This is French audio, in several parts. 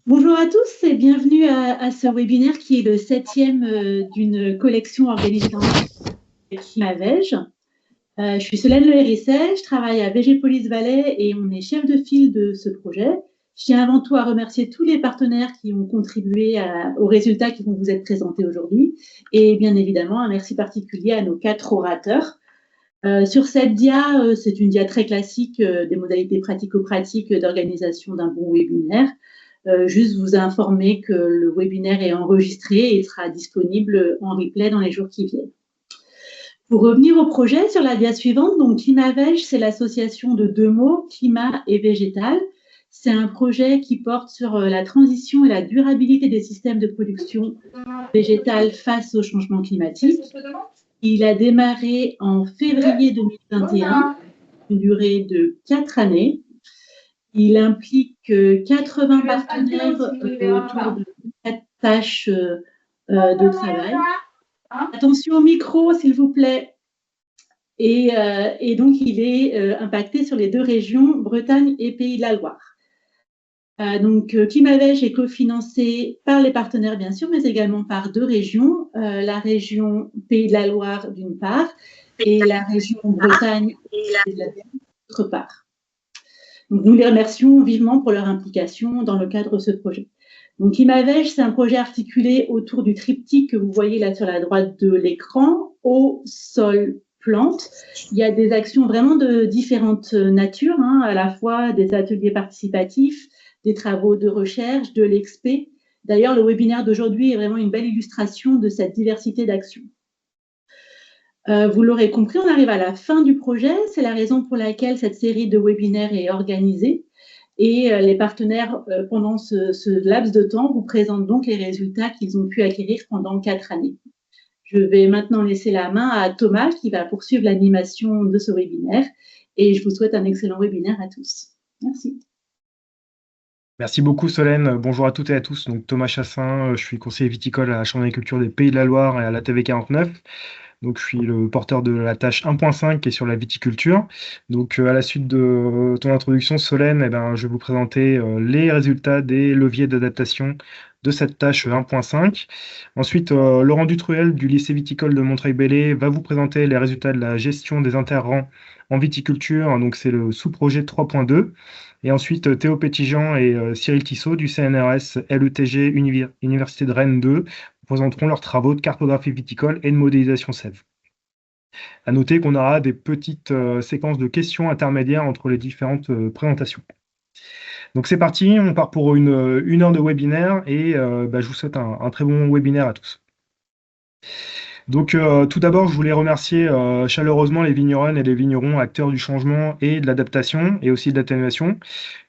Bonjour à tous et bienvenue à ce webinaire qui est le septième d'une collection organisée dans Climavège. Je suis Solène Le Hérisset, je travaille à VG Police Valais et on est chef de file de ce projet. Je tiens avant tout à remercier tous les partenaires qui ont contribué aux résultats qui vont vous être présentés aujourd'hui et bien évidemment un merci particulier à nos 4 orateurs. Sur cette dia, c'est une dia très classique des modalités pratico-pratiques d'organisation d'un bon webinaire. Juste vous informer que le webinaire est enregistré et sera disponible en replay dans les jours qui viennent. Pour revenir au projet, sur la dia suivante, donc Climavège, c'est l'association de deux mots, climat et végétal. C'est un projet qui porte sur la transition et la durabilité des systèmes de production végétale face au changement climatique. Il a démarré en février 2021, une durée de 4 années. Il implique 80 partenaires autour de 4 tâches de travail. Attention au micro, s'il vous plaît. Et donc, il est impacté sur les deux régions, Bretagne et Pays de la Loire. Donc, Climavège est cofinancé par les partenaires, bien sûr, mais également par deux régions, la région Pays de la Loire d'une part et la région Bretagne d'autre part. Donc, nous les remercions vivement pour leur implication dans le cadre de ce projet. Donc, Climavège, c'est un projet articulé autour du triptyque que vous voyez là sur la droite de l'écran, eau, sol, plantes. Il y a des actions vraiment de différentes natures, à la fois des ateliers participatifs, des travaux de recherche, de l'expé. D'ailleurs, le webinaire d'aujourd'hui est vraiment une belle illustration de cette diversité d'actions. Vous l'aurez compris, on arrive à la fin du projet. C'est la raison pour laquelle cette série de webinaires est organisée. Et les partenaires, pendant ce laps de temps, vous présentent donc les résultats qu'ils ont pu acquérir pendant 4 années. Je vais maintenant laisser la main à Thomas qui va poursuivre l'animation de ce webinaire. Et je vous souhaite un excellent webinaire à tous. Merci. Merci beaucoup Solène. Bonjour à toutes et à tous. Donc Thomas Chassin, je suis conseiller viticole à la Chambre d'agriculture des Pays de la Loire et à la TV 49. Donc je suis le porteur de la tâche 1.5 qui est sur la viticulture. Donc à la suite de ton introduction Solène, je vais vous présenter les résultats des leviers d'adaptation de cette tâche 1.5. Ensuite, Laurent Dutruel du lycée viticole de Montreuil-Bellay va vous présenter les résultats de la gestion des interrants en viticulture. Donc c'est le sous-projet 3.2. Et ensuite, Théo Petitjean et Cyril Tissot du CNRS LETG Université de Rennes 2 présenteront leurs travaux de cartographie viticole et de modélisation sève. À noter qu'on aura des petites séquences de questions intermédiaires entre les différentes présentations. Donc c'est parti, on part pour une heure de webinaire et je vous souhaite un très bon webinaire à tous. Donc tout d'abord, je voulais remercier chaleureusement les vigneronnes et les vignerons acteurs du changement et de l'adaptation et aussi de l'atténuation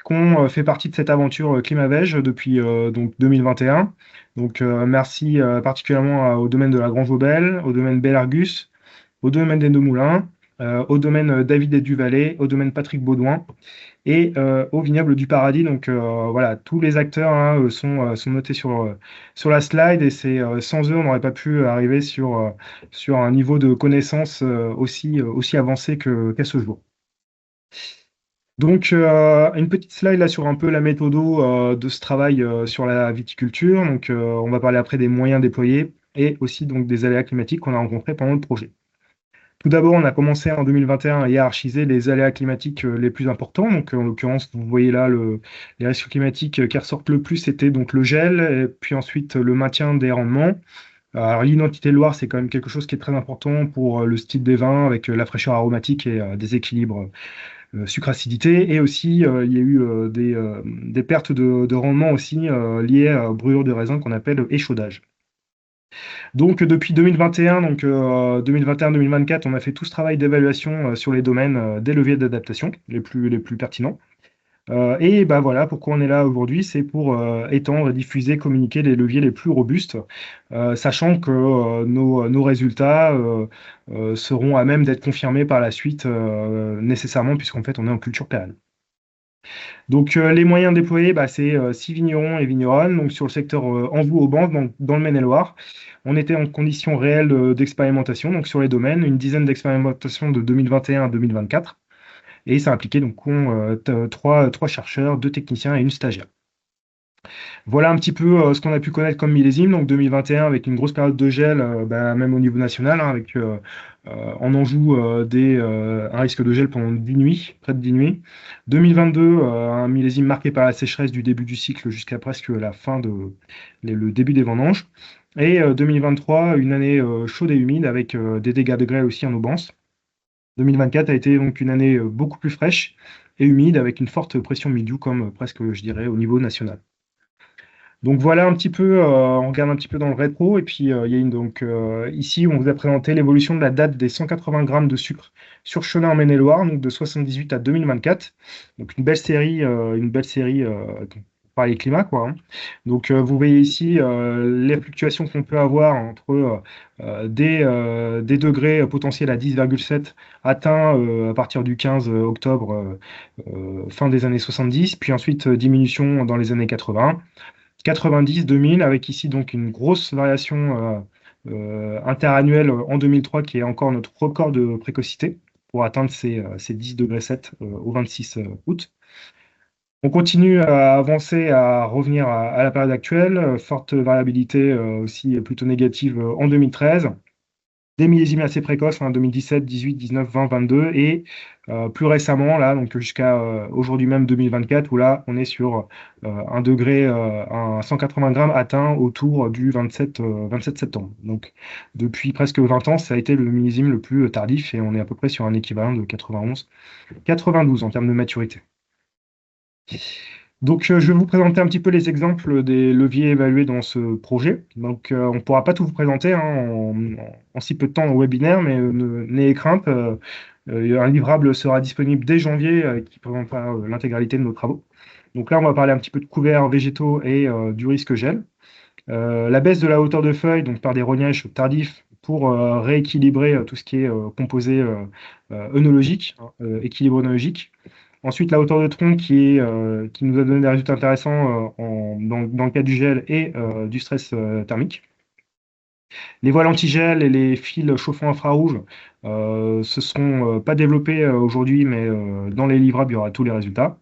qui ont fait partie de cette aventure Climavège depuis donc 2021. Donc merci particulièrement au domaine de la Grange Aubel, au domaine Bellargus, au domaine des Deux Moulins, au domaine David et du Valais, au domaine Patrick Baudouin et au vignoble du Paradis. Donc voilà, tous les acteurs sont notés sur la slide et c'est sans eux, on n'aurait pas pu arriver sur un niveau de connaissance aussi avancé qu'à ce jour. Donc, une petite slide là sur un peu la méthode de ce travail sur la viticulture. Donc, on va parler après des moyens déployés et aussi donc des aléas climatiques qu'on a rencontrés pendant le projet. Tout d'abord, on a commencé en 2021 à hiérarchiser les aléas climatiques les plus importants. Donc, en l'occurrence, vous voyez là les risques climatiques qui ressortent le plus, c'était donc le gel, et puis ensuite le maintien des rendements. Alors, l'identité de Loire, c'est quand même quelque chose qui est très important pour le style des vins, avec la fraîcheur aromatique et des équilibres sucre-acidité. Et aussi, il y a eu des pertes de rendement aussi liées à brûlure de raisin qu'on appelle échaudage. Donc depuis 2021, donc 2021-2024, on a fait tout ce travail d'évaluation sur les domaines des leviers d'adaptation les plus pertinents. Et voilà, pourquoi on est là aujourd'hui, c'est pour étendre, diffuser, communiquer les leviers les plus robustes, sachant que nos résultats seront à même d'être confirmés par la suite nécessairement, puisqu'en fait on est en culture pérenne. Donc les moyens déployés, c'est 6 vignerons et vigneronnes, donc sur le secteur Anjou-Auban, donc dans le Maine-et-Loire. On était en conditions réelles d'expérimentation, donc sur les domaines, une dizaine d'expérimentations de 2021 à 2024. Et ça impliquait donc trois chercheurs, deux techniciens et une stagiaire. Voilà un petit peu ce qu'on a pu connaître comme millésime, donc 2021 avec une grosse période de gel, même au niveau national, hein, avec en Anjou un risque de gel pendant 10 nuits, près de 10 nuits. 2022, un millésime marqué par la sécheresse du début du cycle jusqu'à presque la fin le début des vendanges. Et 2023, une année chaude et humide avec des dégâts de grêle aussi en Aubance. 2024 a été donc une année beaucoup plus fraîche et humide avec une forte pression milieu comme presque, je dirais, au niveau national. Donc voilà un petit peu, on regarde un petit peu dans le rétro, et puis il y a ici on vous a présenté l'évolution de la date des 180 grammes de sucre sur Chenin en Maine-et-Loire, donc de 78 à 2024. Donc une belle série par les climats, quoi, hein. Donc vous voyez ici les fluctuations qu'on peut avoir entre des degrés potentiels à 10,7 atteints à partir du 15 octobre, fin des années 70, puis ensuite diminution dans les années 80. 90, 2000, avec ici donc une grosse variation interannuelle en 2003 qui est encore notre record de précocité pour atteindre ces 10 degrés 7 au 26 août. On continue à avancer, à revenir à la période actuelle, forte variabilité aussi plutôt négative en 2013, des millésimes assez précoces, hein, 2017, 18, 19, 20, 22, et plus récemment, là, donc jusqu'à aujourd'hui même 2024, où là, on est sur un degré, un 180 grammes atteint autour du 27 septembre. Donc, depuis presque 20 ans, ça a été le millésime le plus tardif, et on est à peu près sur un équivalent de 91, 92 en termes de maturité. Donc, je vais vous présenter un petit peu les exemples des leviers évalués dans ce projet. Donc, on ne pourra pas tout vous présenter, hein, en si peu de temps au webinaire, mais n'ayez crainte, un livrable sera disponible dès janvier qui présentera l'intégralité de nos travaux. Donc là, on va parler un petit peu de couverts végétaux et du risque gel. La baisse de la hauteur de feuilles, donc par des rognages tardifs, pour rééquilibrer tout ce qui est composé œnologique, hein, équilibre œnologique. Ensuite, la hauteur de tronc qui nous a donné des résultats intéressants dans le cas du gel et du stress thermique. Les voiles anti-gel et les fils chauffants infrarouges se sont pas développés aujourd'hui, mais dans les livrables, il y aura tous les résultats.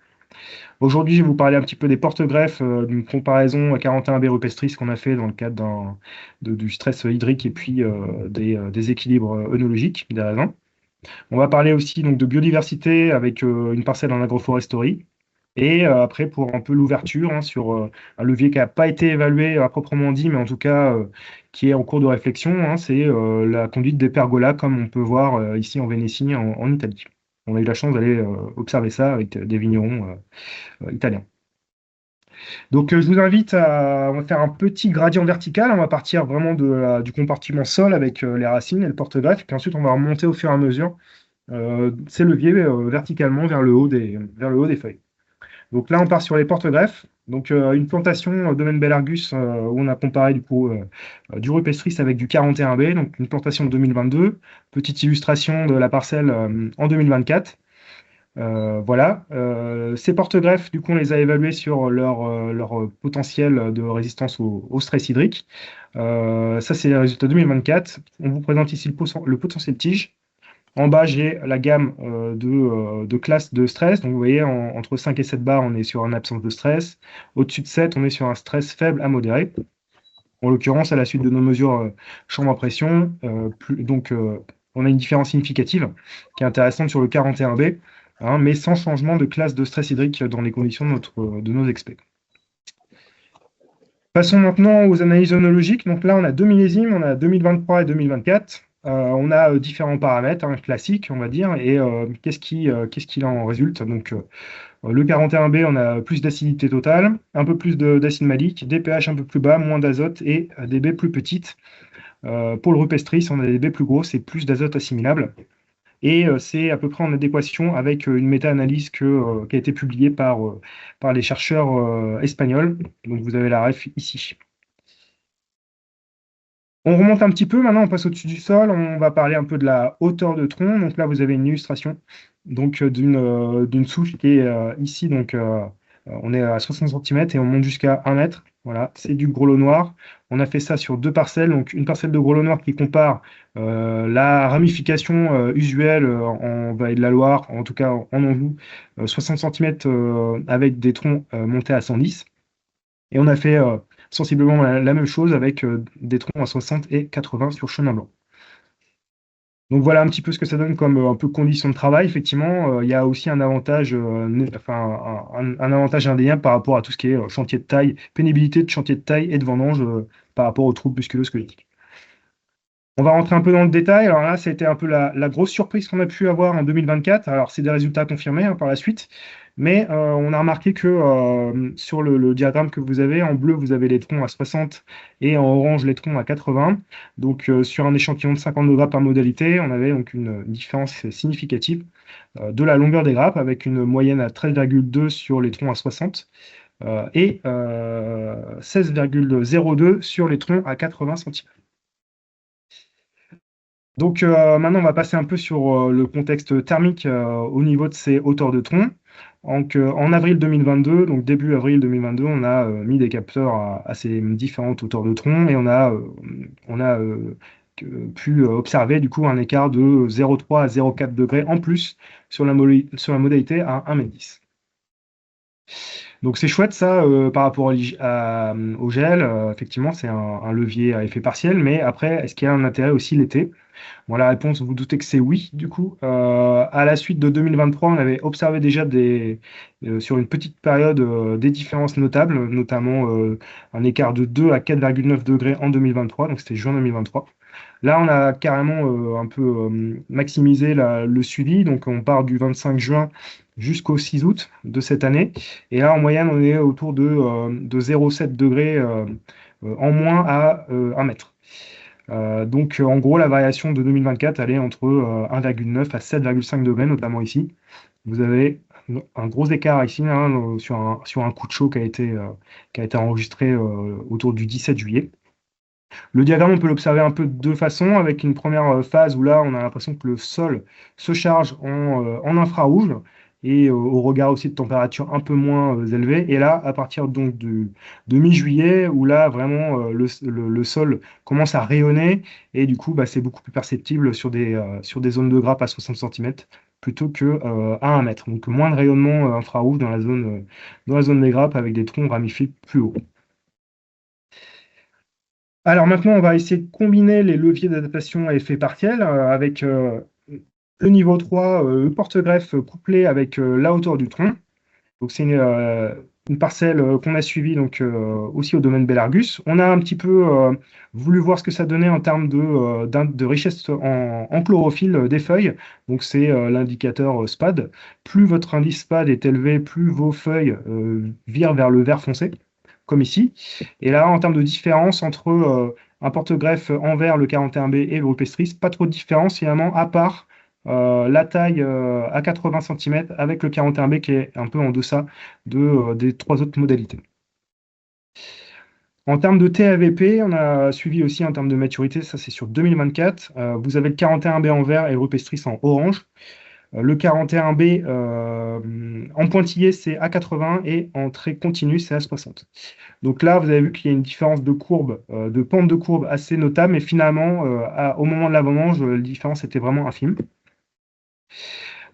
Aujourd'hui, je vais vous parler un petit peu des porte-greffes, d'une comparaison à 41B rupestris qu'on a fait dans le cadre du stress hydrique et puis des équilibres œnologiques des raisins. On va parler aussi donc, de biodiversité avec une parcelle en agroforesterie. Et après, pour un peu l'ouverture sur un levier qui n'a pas été évalué à proprement dit, mais en tout cas qui est en cours de réflexion, hein, c'est la conduite des pergolas, comme on peut voir ici en Vénétie, en Italie. On a eu la chance d'aller observer ça avec des vignerons italiens. Donc, je vous invite on va faire un petit gradient vertical. On va partir vraiment du compartiment sol avec les racines et le porte-greffe. Puis ensuite, on va remonter au fur et à mesure ces leviers verticalement vers le haut des feuilles. Donc là, on part sur les porte-greffes. Donc une plantation domaine Bellargus où on a comparé du coup du rupestris avec du 41B, donc une plantation de 2022. Petite illustration de la parcelle en 2024. Voilà. Ces porte-greffes, du coup, on les a évalués sur leur potentiel de résistance au stress hydrique. Ça, c'est les résultats 2024. On vous présente ici le potentiel tige. En bas, j'ai la gamme de classes de stress. Donc, vous voyez, entre 5 et 7 barres, on est sur une absence de stress. Au-dessus de 7, on est sur un stress faible à modéré. En l'occurrence, à la suite de nos mesures chambre à pression, on a une différence significative qui est intéressante sur le 41B, hein, mais sans changement de classe de stress hydrique dans les conditions de nos experts. Passons maintenant aux analyses œnologiques. Donc là, on a deux millésimes, on a 2023 et 2024. On a différents paramètres classiques, on va dire, et qu'est-ce qu'il en résulte? Donc, le 41B, on a plus d'acidité totale, un peu plus d'acide malique, des pH un peu plus bas, moins d'azote et des baies plus petites. Pour le rupestris, on a des baies plus grosses et plus d'azote assimilable. Et c'est à peu près en adéquation avec une méta-analyse qui a été publiée par les chercheurs espagnols. Donc, vous avez la ref ici. On remonte un petit peu, maintenant on passe au-dessus du sol, on va parler un peu de la hauteur de tronc. Donc là, vous avez une illustration d'une souche qui est ici, donc on est à 60 cm et on monte jusqu'à 1 mètre. Voilà, c'est du grelot noir. On a fait ça sur deux parcelles, donc une parcelle de grelot noir qui compare la ramification usuelle en Vallée de la Loire, en tout cas en Anjou, 60 cm avec des troncs montés à 110. Et on a fait sensiblement la même chose avec des troncs à 60 et 80 sur chemin blanc. Donc voilà un petit peu ce que ça donne comme un peu conditions de travail. Effectivement, il y a aussi un avantage, enfin un avantage indéniable par rapport à tout ce qui est chantier de taille, pénibilité de chantier de taille et de vendange par rapport aux troubles musculo-squelettiques. On va rentrer un peu dans le détail. Alors là, ça a été un peu la grosse surprise qu'on a pu avoir en 2024. Alors, c'est des résultats confirmés par la suite. Mais on a remarqué que sur le diagramme que vous avez, en bleu, vous avez les troncs à 60 et en orange, les troncs à 80. Donc, sur un échantillon de 52 grappes par modalité, on avait donc une différence significative de la longueur des grappes avec une moyenne à 13,2 sur les troncs à 60 et 16,02 sur les troncs à 80 cm. Donc maintenant, on va passer un peu sur le contexte thermique au niveau de ces hauteurs de tronc. Donc, en avril 2022, donc début avril 2022, on a mis des capteurs à ces différentes hauteurs de tronc et on a pu observer du coup un écart de 0,3 à 0,4 degrés en plus sur la modalité à 1,10 m. Donc c'est chouette ça par rapport au gel. Effectivement, c'est un levier à effet partiel, mais après, est-ce qu'il y a un intérêt aussi l'été? Bon, la réponse, vous doutez que c'est oui, du coup. À la suite de 2023, on avait observé déjà sur une petite période des différences notables, notamment un écart de 2 à 4,9 degrés en 2023, donc c'était juin 2023. Là, on a carrément un peu maximisé le suivi, donc on part du 25 juin jusqu'au 6 août de cette année. Et là, en moyenne, on est autour de 0,7 degrés en moins à 1 mètre. Donc, en gros, la variation de 2024, elle est entre 1,9 à 7,5 degrés, notamment ici. Vous avez un gros écart ici hein, sur un coup de chaud qui a été enregistré autour du 17 juillet. Le diagramme, on peut l'observer un peu de deux façons, avec une première phase où là, on a l'impression que le sol se charge en infrarouge et au regard aussi de températures un peu moins élevées. Et là, à partir donc de mi-juillet, où là, vraiment, le sol commence à rayonner et du coup, bah, c'est beaucoup plus perceptible sur des zones de grappes à 60 cm plutôt que à 1 mètre. Donc, moins de rayonnement infrarouge dans la zone des grappes avec des troncs ramifiés plus hauts. Alors maintenant, on va essayer de combiner les leviers d'adaptation à effet partiel avec le niveau 3, le porte-greffe couplé avec la hauteur du tronc. Donc c'est une parcelle qu'on a suivie donc, aussi au domaine Belargus. On a un petit peu voulu voir ce que ça donnait en termes de richesse en chlorophylle des feuilles. Donc c'est l'indicateur SPAD. Plus votre indice SPAD est élevé, plus vos feuilles virent vers le vert foncé comme ici. Et là, en termes de différence entre un porte-greffe envers le 41B et le rupestris, pas trop de différence finalement, à part la taille à 80 cm avec le 41B qui est un peu en deçà des trois autres modalités. En termes de TAVP, on a suivi aussi en termes de maturité, ça c'est sur 2024. Vous avez le 41B en vert et le rupestris en orange. Le 41B en pointillé, c'est à 80 et en trait continu, c'est à 60. Donc là, vous avez vu qu'il y a une différence de courbe, de pente de courbe assez notable, mais finalement, au moment de la vendange, la différence était vraiment infime.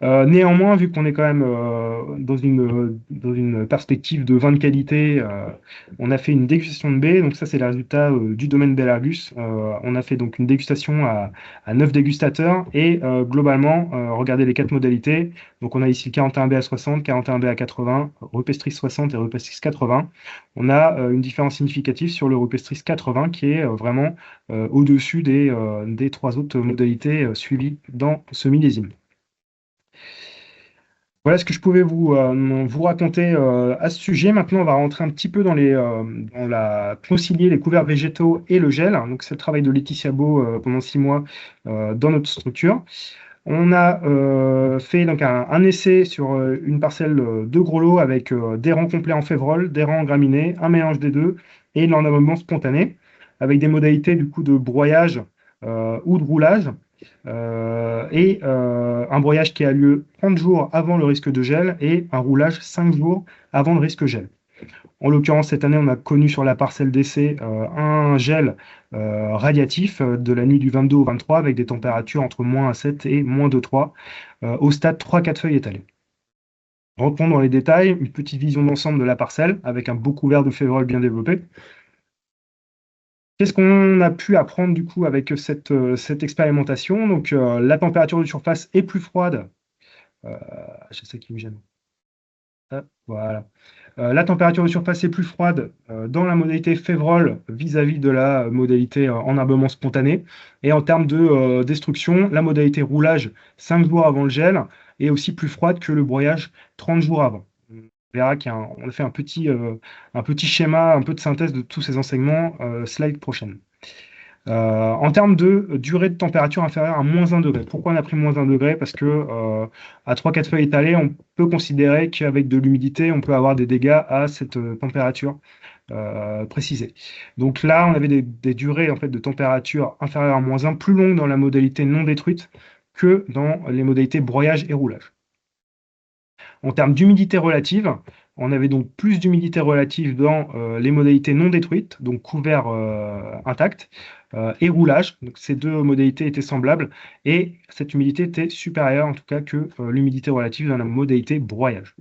Néanmoins, vu qu'on est quand même dans une perspective de vin de qualité, on a fait une dégustation de baies. Donc ça, c'est le résultat du domaine Belargus. On a fait donc une dégustation à 9 dégustateurs et globalement, regardez les 4 modalités. Donc on a ici le 41B à 60, 41B à 80, Rupestris 60 et Rupestris 80. On a une différence significative sur le Rupestris 80 qui est vraiment au-dessus des 3 autres modalités suivies dans ce millésime. Voilà ce que je pouvais vous raconter à ce sujet. Maintenant, on va rentrer un petit peu concilier les couverts végétaux et le gel. Donc, c'est le travail de Laetitia Beau pendant 6 mois dans notre structure. On a fait donc un essai sur une parcelle de gros lots avec des rangs complets en févrole, des rangs en graminées, un mélange des deux et l'enherbement spontané avec des modalités du coup de broyage ou de roulage. Et un broyage qui a lieu 30 jours avant le risque de gel et un roulage 5 jours avant le risque gel. En l'occurrence, cette année, on a connu sur la parcelle d'essai un gel radiatif de la nuit du 22 au 23 avec des températures entre -7 et -2,3 au stade 3-4 feuilles étalées. Rentrons dans les détails, une petite vision d'ensemble de la parcelle avec un beau couvert de févrole bien développé. Qu'est-ce qu'on a pu apprendre du coup avec cette expérimentation? Donc la température de surface est plus froide. C'est ça qui me gêne. Ah, voilà. La température de surface est plus froide dans la modalité févrole vis-à-vis de la modalité enherbement spontané. Et en termes de destruction, la modalité roulage 5 jours avant le gel est aussi plus froide que le broyage 30 jours avant. On verra qu'on a fait un petit schéma, un peu de synthèse de tous ces enseignements, slide prochaine. En termes de durée de température inférieure à -1 degré. Pourquoi on a pris -1 degré? Parce que à 3-4 feuilles étalées, on peut considérer qu'avec de l'humidité, on peut avoir des dégâts à cette température précisée. Donc là, on avait des durées en fait, de température inférieure à -1 plus longues dans la modalité non détruite que dans les modalités broyage et roulage. En termes d'humidité relative, on avait donc plus d'humidité relative dans les modalités non détruites, donc couvert intact, et roulage. Donc ces deux modalités étaient semblables et cette humidité était supérieure en tout cas que l'humidité relative dans la modalité broyage.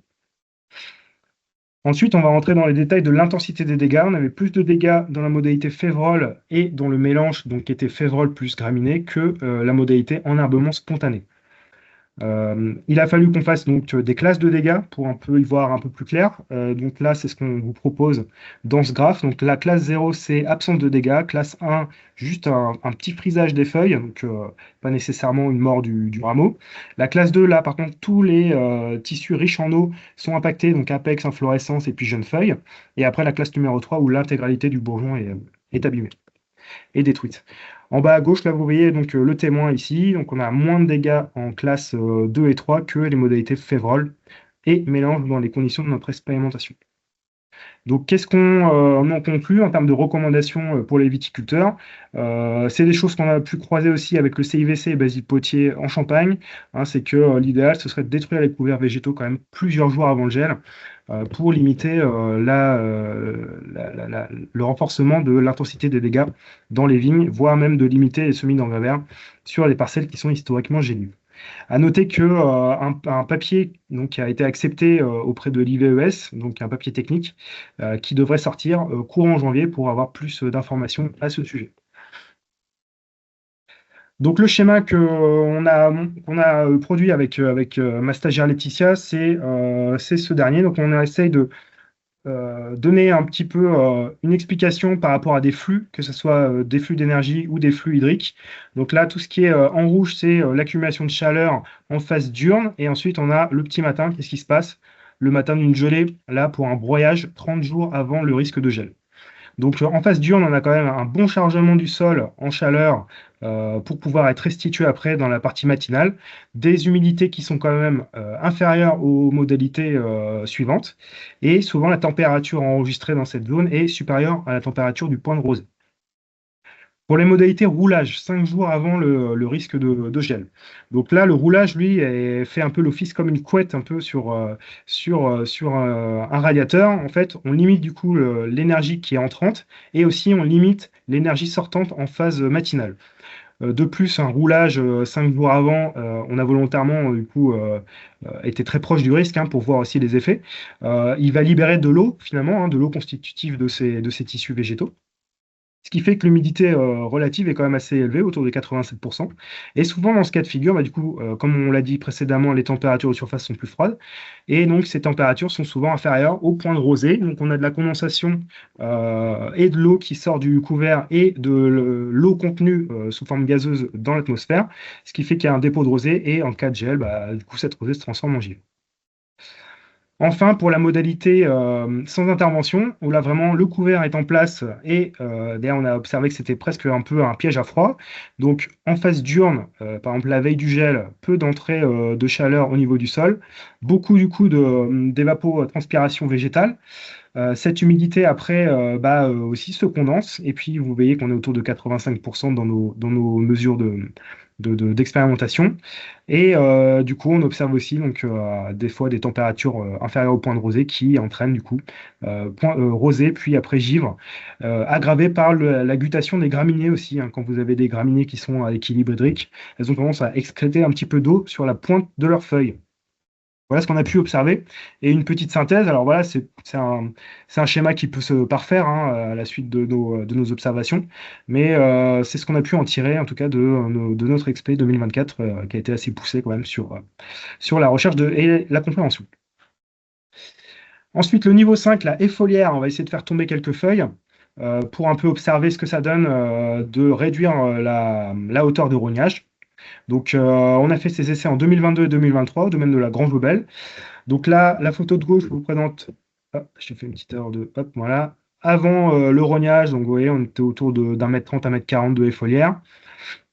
Ensuite, on va rentrer dans les détails de l'intensité des dégâts. On avait plus de dégâts dans la modalité févrole et dans le mélange donc, qui était févrole plus graminé que la modalité enherbement spontané. Il a fallu qu'on fasse donc des classes de dégâts pour un peu y voir un peu plus clair. Donc là, c'est ce qu'on vous propose dans ce graphe. Donc la classe 0, c'est absence de dégâts. Classe 1, juste un petit frisage des feuilles, donc pas nécessairement une mort du rameau. La classe 2, là, par contre, tous les tissus riches en eau sont impactés, donc apex, inflorescence et puis jeunes feuilles. Et après, la classe numéro 3, où l'intégralité du bourgeon est abîmée et détruite. En bas à gauche, là, vous voyez donc le témoin ici. Donc, on a moins de dégâts en classe 2 et 3 que les modalités févrole et mélange dans les conditions de notre expérimentation. Donc, qu'est-ce qu'on en conclut en termes de recommandations pour les viticulteurs? C'est des choses qu'on a pu croiser aussi avec le CIVC et Basile Potier en Champagne. Hein, c'est que l'idéal, ce serait de détruire les couverts végétaux quand même plusieurs jours avant le gel pour limiter le renforcement de l'intensité des dégâts dans les vignes, voire même de limiter les semis d'engrais verts sur les parcelles qui sont historiquement génues. À noter que un papier donc, qui a été accepté auprès de l'IVES, donc un papier technique, qui devrait sortir courant janvier pour avoir plus d'informations à ce sujet. Donc le schéma qu'on a produit avec ma stagiaire Laetitia, c'est ce dernier. Donc on essaye de donner un petit peu une explication par rapport à des flux, que ce soit des flux d'énergie ou des flux hydriques. Donc là, tout ce qui est en rouge, c'est l'accumulation de chaleur en phase diurne. Et ensuite, on a le petit matin. Qu'est-ce qui se passe? Le matin d'une gelée, là, pour un broyage 30 jours avant le risque de gel. Donc en phase diurne, on a quand même un bon chargement du sol en chaleur pour pouvoir être restitué après dans la partie matinale. Des humidités qui sont quand même inférieures aux modalités suivantes. Et souvent, la température enregistrée dans cette zone est supérieure à la température du point de rosée. Pour les modalités roulage, 5 jours avant le risque de gel. Donc là, le roulage, lui, fait un peu l'office comme une couette un peu sur un radiateur. En fait, on limite du coup l'énergie qui est entrante et aussi on limite l'énergie sortante en phase matinale. De plus, un roulage 5 jours avant, on a volontairement du coup été très proche du risque pour voir aussi les effets. Il va libérer de l'eau finalement, de l'eau constitutive de ces tissus végétaux. Ce qui fait que l'humidité relative est quand même assez élevée, autour de 87%. Et souvent, dans ce cas de figure, du coup, comme on l'a dit précédemment, les températures de surface sont plus froides. Et donc, ces températures sont souvent inférieures au point de rosée. Donc, on a de la condensation et de l'eau qui sort du couvert et de l'eau contenue sous forme gazeuse dans l'atmosphère. Ce qui fait qu'il y a un dépôt de rosée. Et en cas de gel, du coup, cette rosée se transforme en givre. Enfin, pour la modalité sans intervention, où là vraiment le couvert est en place et d'ailleurs on a observé que c'était presque un peu un piège à froid. Donc en phase diurne, par exemple la veille du gel, peu d'entrée de chaleur au niveau du sol, beaucoup du coup d'évapotranspiration végétale. Cette humidité après aussi se condense et puis vous voyez qu'on est autour de 85% dans nos mesures d'expérimentation. Et du coup, on observe aussi donc, des fois des températures inférieures au point de rosée qui entraînent du coup rosée puis après givre, aggravée par la guttation des graminées aussi. Quand vous avez des graminées qui sont à l'équilibre hydrique, elles ont tendance à excréter un petit peu d'eau sur la pointe de leurs feuilles. Voilà ce qu'on a pu observer. Et une petite synthèse, alors voilà, c'est un schéma qui peut se parfaire à la suite de nos observations, mais c'est ce qu'on a pu en tirer, en tout cas, de notre expé 2024, qui a été assez poussé quand même sur la recherche et la compréhension. Ensuite, le niveau 5, la effolière, on va essayer de faire tomber quelques feuilles pour un peu observer ce que ça donne de réduire la hauteur de rognage. Donc, on a fait ces essais en 2022 et 2023 au domaine de la Grange Gobel. Donc là, la photo de gauche vous présente, hop, je fais une petite erreur de, hop, voilà, avant le rognage, donc vous voyez, on était autour d'un mètre 30 à mètre 40 de effolière.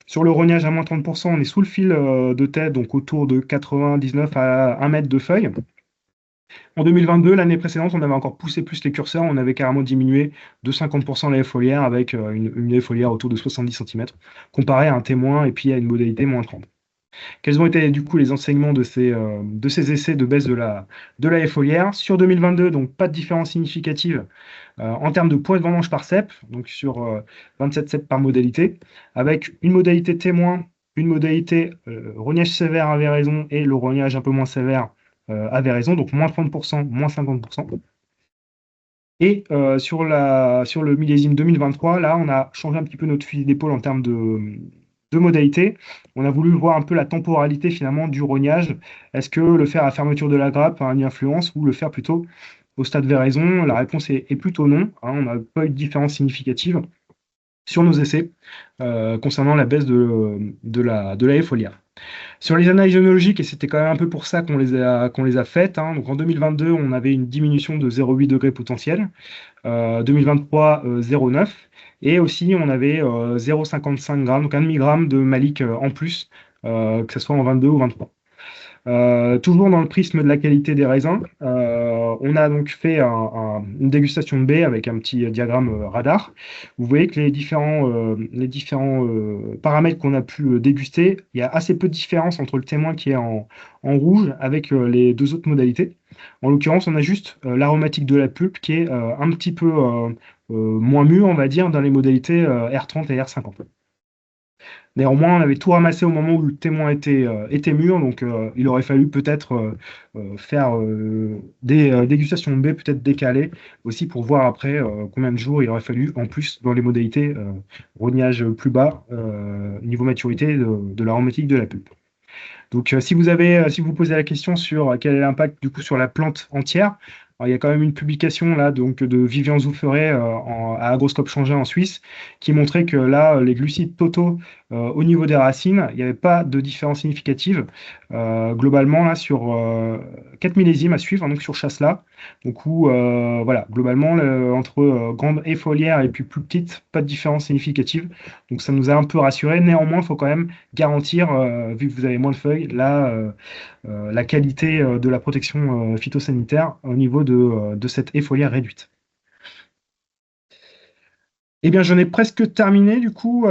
Sur le rognage à moins 30%, on est sous le fil de tête, donc autour de 99 à 1 mètre de feuilles. En 2022, l'année précédente, on avait encore poussé plus les curseurs, on avait carrément diminué de 50% la foliaire avec une foliaire autour de 70 cm, comparé à un témoin et puis à une modalité moins 30. Quels ont été du coup les enseignements de ces essais de baisse de la foliaire sur 2022? Donc pas de différence significative en termes de poids de vendange par cep, donc sur 27 cep par modalité, avec une modalité témoin, une modalité rognage sévère à véraison et le rognage un peu moins sévère à véraison, donc moins 30%, moins 50%. Et sur le millésime 2023, là, on a changé un petit peu notre fusil d'épaule en termes de modalité. On a voulu voir un peu la temporalité finalement du rognage. Est-ce que le faire à fermeture de la grappe a une influence ou le faire plutôt au stade véraison? La réponse est plutôt non. On n'a pas eu de différence significative sur nos essais concernant la baisse de la foliaire. Sur les analyses ionologiques, et c'était quand même un peu pour ça qu'on les a faites, donc en 2022, on avait une diminution de 0,8 degrés potentiel, 2023, 0,9, et aussi on avait 0,55 grammes, donc un demi-gramme de malique en plus, que ce soit en 22 ou 23. Toujours dans le prisme de la qualité des raisins, on a donc fait une dégustation de baies avec un petit diagramme radar. Vous voyez que les différents paramètres qu'on a pu déguster, il y a assez peu de différence entre le témoin qui est en rouge avec les deux autres modalités. En l'occurrence, on a juste l'aromatique de la pulpe qui est un petit peu moins mûr, on va dire, dans les modalités R30 et R50. Néanmoins, on avait tout ramassé au moment où le témoin était mûr, donc il aurait fallu peut-être faire des dégustations de baies peut-être décalées aussi pour voir après combien de jours il aurait fallu en plus dans les modalités rognage plus bas, niveau maturité de l'aromatique de la pulpe. Donc, si vous posez la question sur quel est l'impact du coup sur la plante entière, alors, il y a quand même une publication là donc de Vivian Zoufferet à Agroscope Changé en Suisse qui montrait que là, les glucides totaux au niveau des racines, il n'y avait pas de différence significative globalement là sur 4 millésimes à suivre, donc sur Chasselas. Donc où voilà, globalement entre grande et foliaire et puis plus petite, pas de différence significative. Donc ça nous a un peu rassuré. Néanmoins, il faut quand même garantir, vu que vous avez moins de feuilles, la qualité de la protection phytosanitaire au niveau de cette effolière réduite. Eh bien, j'en ai presque terminé, du coup.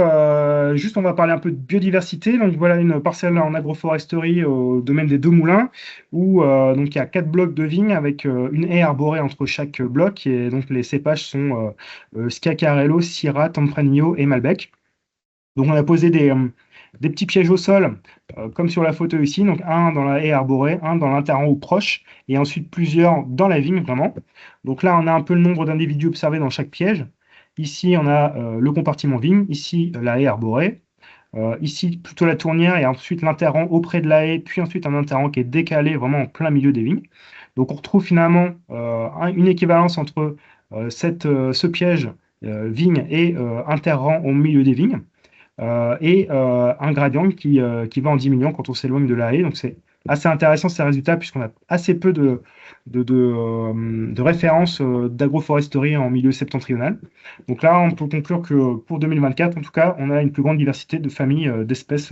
Juste, on va parler un peu de biodiversité. Donc, voilà une parcelle en agroforesterie au domaine des Deux Moulins, où donc, il y a 4 blocs de vignes avec une haie arborée entre chaque bloc. Et donc, les cépages sont Schiacarello, Syrah, Tempranillo et Malbec. Donc, on a posé des petits pièges au sol, comme sur la photo ici. Donc, un dans la haie arborée, un dans l'interrang ou proche, et ensuite plusieurs dans la vigne, vraiment. Donc là, on a un peu le nombre d'individus observés dans chaque piège. Ici, on a le compartiment vigne, ici, la haie arborée. Ici, plutôt la tournière, et ensuite l'interrang auprès de la haie, puis ensuite un interrang qui est décalé vraiment en plein milieu des vignes. Donc, on retrouve finalement une équivalence entre ce piège vigne et interrang au milieu des vignes et un gradient qui va en diminuant quand on s'éloigne de la haie. Donc c'est assez intéressant ces résultats puisqu'on a assez peu de références d'agroforesterie en milieu septentrional. Donc là, on peut conclure que pour 2024, en tout cas, on a une plus grande diversité de familles d'espèces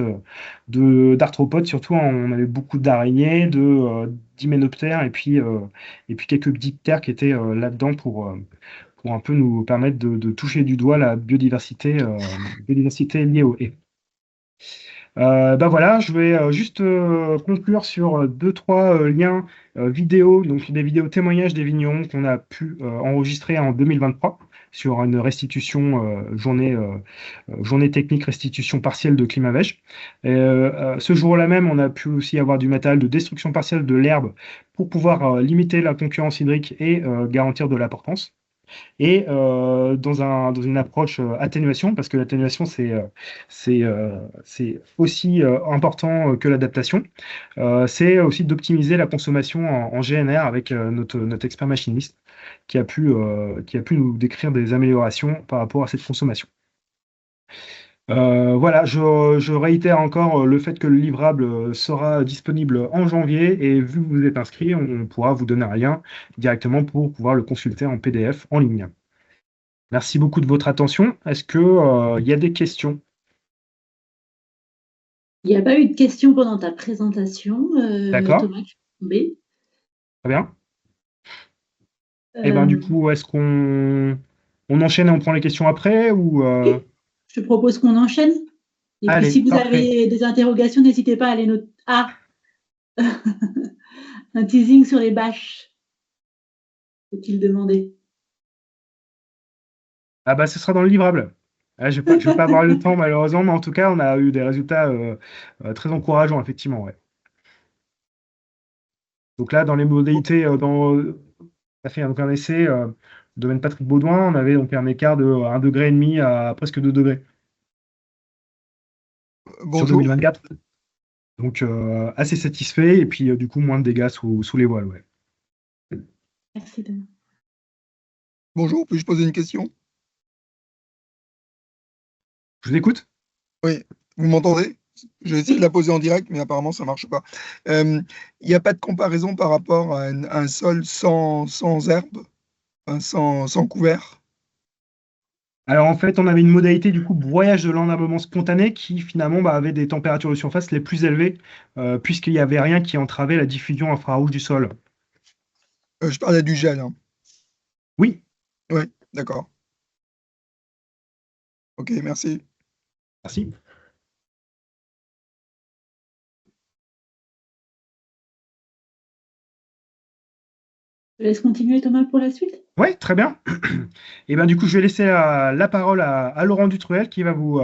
d'arthropodes. Surtout, on avait beaucoup d'araignées, d'hyménoptères et puis quelques diptères qui étaient là-dedans pour un peu nous permettre de toucher du doigt la biodiversité liée aux haies. Ben voilà, je vais juste conclure sur deux, trois liens vidéo, donc des vidéos témoignages des vignerons qu'on a pu enregistrer en 2023. sur une restitution journée technique restitution partielle de Climavèche. Ce jour-là même, on a pu aussi avoir du matériel de destruction partielle de l'herbe pour pouvoir limiter la concurrence hydrique et garantir de la portance. Et dans une approche atténuation, parce que l'atténuation, c'est aussi important que l'adaptation, c'est aussi d'optimiser la consommation en GNR avec notre expert machiniste qui a pu nous décrire des améliorations par rapport à cette consommation. Voilà, je réitère encore le fait que le livrable sera disponible en janvier et vu que vous êtes inscrit, on pourra vous donner un lien directement pour pouvoir le consulter en PDF en ligne. Merci beaucoup de votre attention. Est-ce qu'il y a des questions? Il n'y a pas eu de questions pendant ta présentation, D'accord, Thomas. B. très bien. Et ben du coup, est-ce qu'on enchaîne et on prend les questions après ou Oui, je te propose qu'on enchaîne. Et puis, Allez, si vous parfait. avez des interrogations, n'hésitez pas à les noter. Ah, un teasing sur les bâches, faut-il demander. Ah bah ce sera dans le livrable. Ah, je vais pas avoir le temps malheureusement, mais en tout cas, on a eu des résultats très encourageants, effectivement. Ouais. Donc là, dans les modalités, ça fait donc un essai domaine Patrick Baudouin, on avait donc un écart de 1,5 degré à presque 2 degrés sur Bonjour. 2024. Donc assez satisfait, et puis du coup, moins de dégâts sous les voiles. Ouais. Merci, Thomas. Bonjour, puis-je poser une question? Je vous écoute? Oui, vous m'entendez? Je vais essayer de la poser en direct, mais apparemment ça marche pas. Il n'y a pas de comparaison par rapport à un sol sans herbe, sans couvert? Alors en fait, on avait une modalité du coup broyage de l'enherbement spontané qui finalement avait des températures de surface les plus élevées puisqu'il n'y avait rien qui entravait la diffusion infrarouge du sol. Je parlais du gel, hein. Oui, Oui, d'accord. Ok, merci. merci. Je laisse continuer, Thomas, pour la suite. Oui, très bien. Et ben du coup, je vais laisser la parole à Laurent Dutruel qui va vous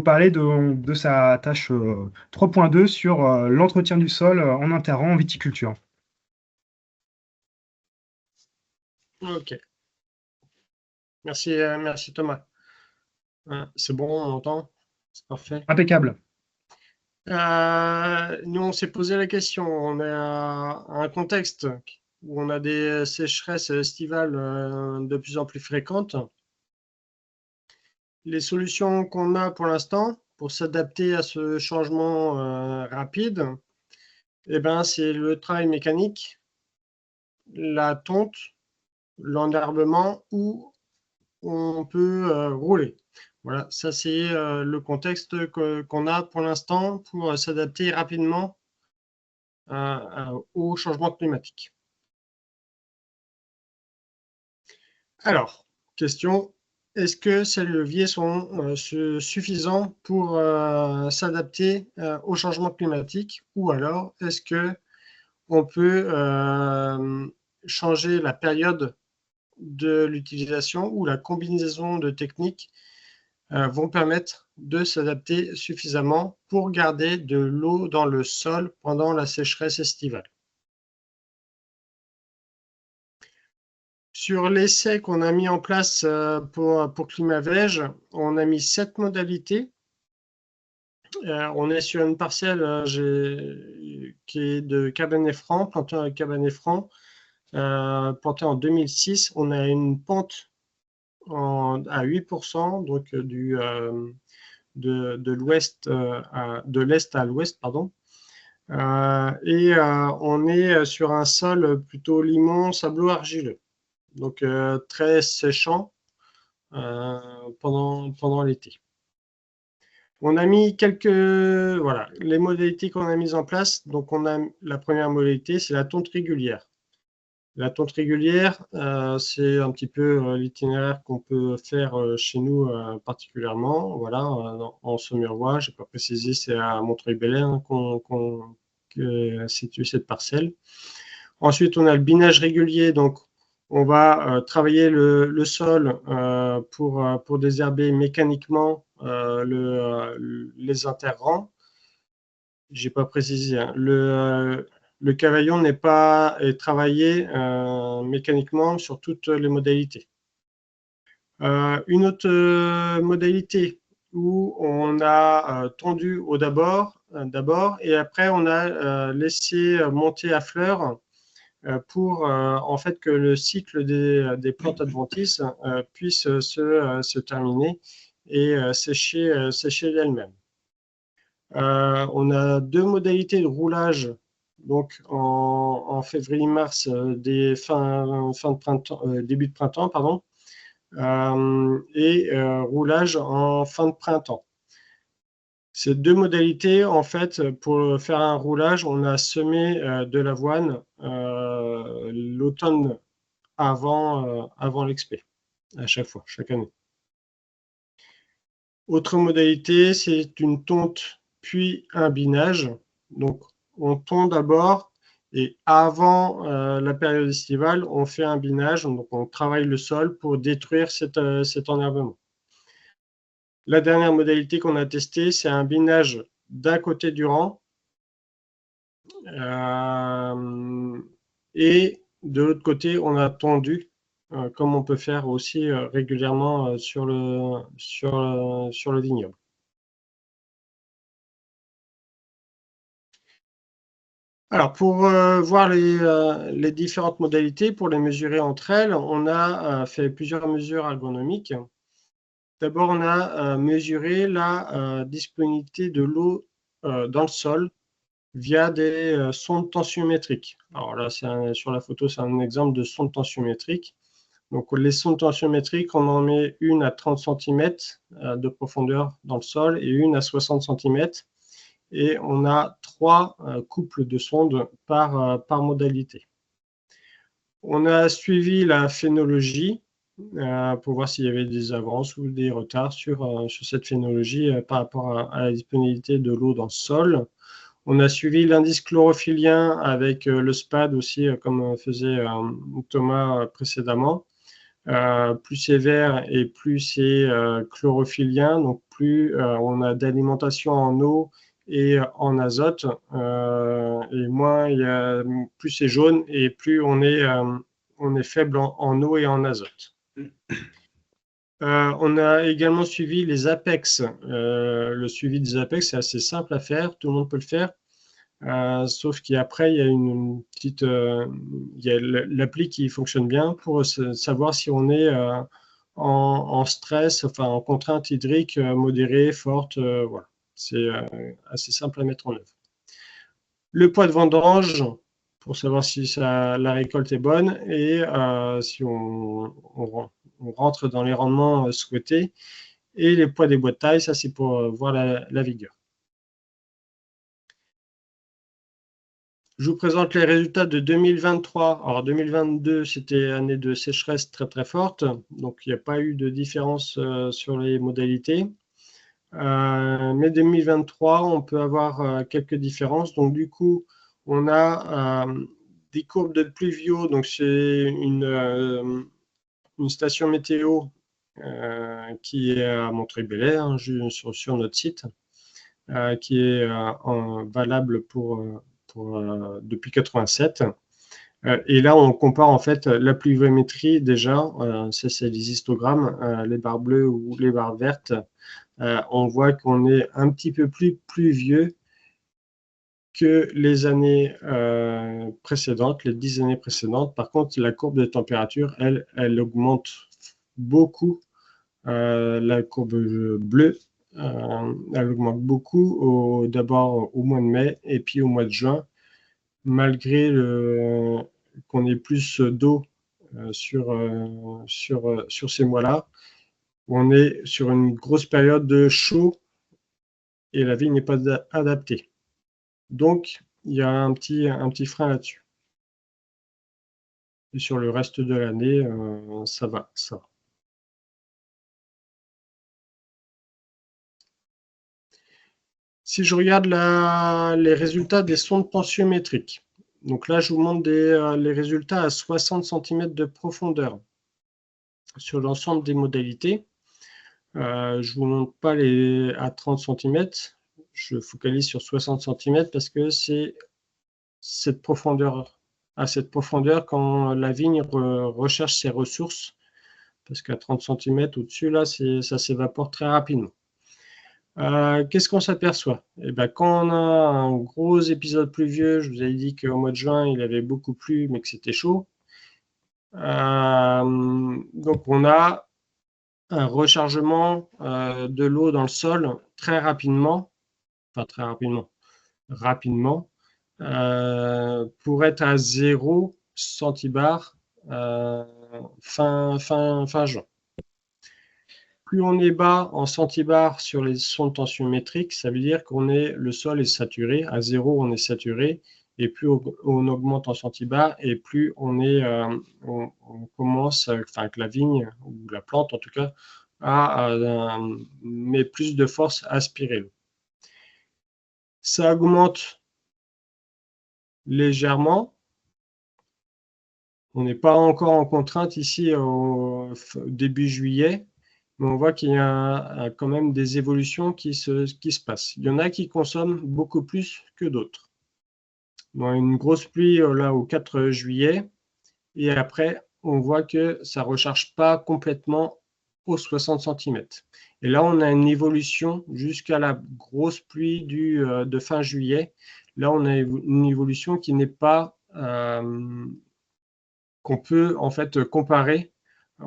parler de sa tâche 3.2 sur l'entretien du sol en interrang en viticulture. Ok. Merci, merci Thomas. C'est bon, on entend? C'est parfait. Impeccable. Nous, on s'est posé la question. On a un contexte où on a des sécheresses estivales de plus en plus fréquentes. Les solutions qu'on a pour l'instant pour s'adapter à ce changement rapide, eh ben, c'est le travail mécanique, la tonte, l'enherbement ou on peut rouler. Voilà, ça c'est le contexte qu'on a pour l'instant pour s'adapter rapidement au changement climatique. Alors, question, est-ce que ces leviers sont suffisants pour s'adapter au changement climatique ou alors est-ce que on peut changer la période de l'utilisation ou la combinaison de techniques vont permettre de s'adapter suffisamment pour garder de l'eau dans le sol pendant la sécheresse estivale. Sur l'essai qu'on a mis en place pour Climavège, on a mis 7 modalités. On est sur une parcelle qui est de Cabernet Franc, plantée en Cabernet Franc, plantée en 2006. On a une pente à 8%, donc de l'est à l'ouest, pardon. On est sur un sol plutôt limon, sablo-argileux, donc très séchant pendant l'été. On a mis voilà, les modalités qu'on a mises en place. Donc, on a la première modalité, c'est la tonte régulière. La tonte régulière, c'est un petit peu l'itinéraire qu'on peut faire chez nous particulièrement. Voilà, en Saumurois, je n'ai pas précisé, c'est à Montreuil-Bel-Air qu'on situe cette parcelle. Ensuite, on a le binage régulier. Donc, On va travailler le sol pour désherber mécaniquement les interrangs. Je n'ai pas précisé. Hein. Le cavaillon n'est pas travaillé mécaniquement sur toutes les modalités. Une autre modalité où on a tondu d'abord et après on a laissé monter à fleur pour en fait que le cycle des plantes adventices puisse se terminer et sécher d'elle-même. On a deux modalités de roulage, donc en février-mars, fin de printemps, début de printemps, pardon, et roulage en fin de printemps. Ces deux modalités, en fait, pour faire un roulage, on a semé de l'avoine l'automne avant l'expé, à chaque fois, chaque année. Autre modalité, c'est une tonte puis un binage. Donc, on tond d'abord et avant la période estivale, on fait un binage. Donc, on travaille le sol pour détruire cet enherbement. La dernière modalité qu'on a testée, c'est un binage d'un côté du rang et de l'autre côté, on a tondu, comme on peut faire aussi régulièrement sur le vignoble. Alors, pour voir les différentes modalités, pour les mesurer entre elles, on a fait plusieurs mesures ergonomiques. D'abord, on a mesuré la disponibilité de l'eau dans le sol via des sondes tensiométriques. Alors là, sur la photo, c'est un exemple de sonde tensiométrique. Donc, les sondes tensiométriques, on en met une à 30 cm de profondeur dans le sol et une à 60 cm. Et on a 3 couples de sondes par modalité. On a suivi la phénologie pour voir s'il y avait des avances ou des retards sur cette phénologie par rapport à la disponibilité de l'eau dans le sol. On a suivi l'indice chlorophyllien avec le SPAD aussi, comme faisait Thomas précédemment. Plus c'est vert et plus c'est chlorophyllien, donc plus on a d'alimentation en eau et en azote, et moins plus c'est jaune et plus on est faible en eau et en azote. On a également suivi les apex. Le suivi des apex, c'est assez simple à faire, tout le monde peut le faire. Sauf qu'après, il y a une petite, il y a l'appli qui fonctionne bien pour savoir si on est en stress, enfin en contrainte hydrique modérée, forte. Voilà, c'est assez simple à mettre en œuvre. Le poids de vendange pour savoir si la récolte est bonne et si on rentre dans les rendements souhaités. Et les poids des bois de taille, ça c'est pour voir la vigueur. Je vous présente les résultats de 2023. Alors 2022, c'était année de sécheresse très très forte, donc il n'y a pas eu de différence sur les modalités. Mais 2023, on peut avoir quelques différences. Donc du coup, on a des courbes de pluvio. Donc c'est une station météo qui est à Montreuil-Bel-Air, hein, sur notre site, qui est valable depuis 87. Et là, on compare en fait la pluviométrie déjà, c'est les histogrammes, les barres bleues ou les barres vertes. On voit qu'on est un petit peu plus pluvieux que les années précédentes, les 10 années précédentes. Par contre, la courbe de température, elle augmente beaucoup. La courbe bleue, elle augmente beaucoup d'abord au mois de mai et puis au mois de juin, malgré qu'on ait plus d'eau sur ces mois-là. On est sur une grosse période de chaud et la vigne n'est pas adaptée. Donc, il y a un petit frein là-dessus. Et sur le reste de l'année, ça va. Si je regarde les résultats des sondes tensiométriques, Donc là, je vous montre les résultats à 60 cm de profondeur sur l'ensemble des modalités. Je ne vous montre pas à 30 cm. Je focalise sur 60 cm parce que c'est à cette profondeur quand la vigne recherche ses ressources, parce qu'à 30 cm au-dessus, là, ça s'évapore très rapidement. Qu'est-ce qu'on s'aperçoit? Eh ben, quand on a un gros épisode pluvieux, je vous avais dit qu'au mois de juin, il avait beaucoup plu, mais que c'était chaud. Donc, on a un rechargement de l'eau dans le sol très rapidement, enfin très rapidement, pour être à 0 centibar fin juin. Plus on est bas en centibars sur les sondes tensiométriques, ça veut dire le sol est saturé. À 0, on est saturé. Et plus on augmente en centibars, et plus on commence, enfin que la vigne, ou la plante en tout cas, met plus de force à aspirer l'eau. Ça augmente légèrement. On n'est pas encore en contrainte ici au début juillet, mais on voit qu'il y a quand même des évolutions qui se passent. Il y en a qui consomment beaucoup plus que d'autres. On a une grosse pluie là au 4 juillet, et après, on voit que ça ne recharge pas complètement aux 60 cm. Et là, on a une évolution jusqu'à la grosse pluie de fin juillet. Là, on a une évolution qui n'est pas qu'on peut en fait comparer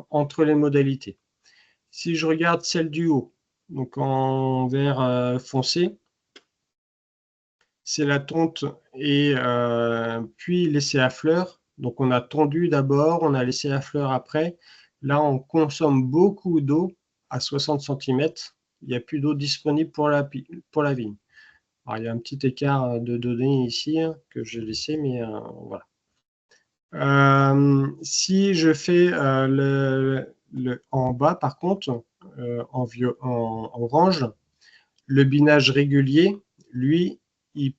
entre les modalités. Si je regarde celle du haut, donc en vert foncé, c'est la tonte et puis laissé à fleur. Donc on a tondu d'abord, on a laissé à fleur après. Là, on consomme beaucoup d'eau à 60 cm. Il n'y a plus d'eau disponible pour la vigne. Alors, il y a un petit écart de données ici que j'ai laissé, mais voilà. Si je fais en bas, par contre, en orange, le binage régulier, lui, il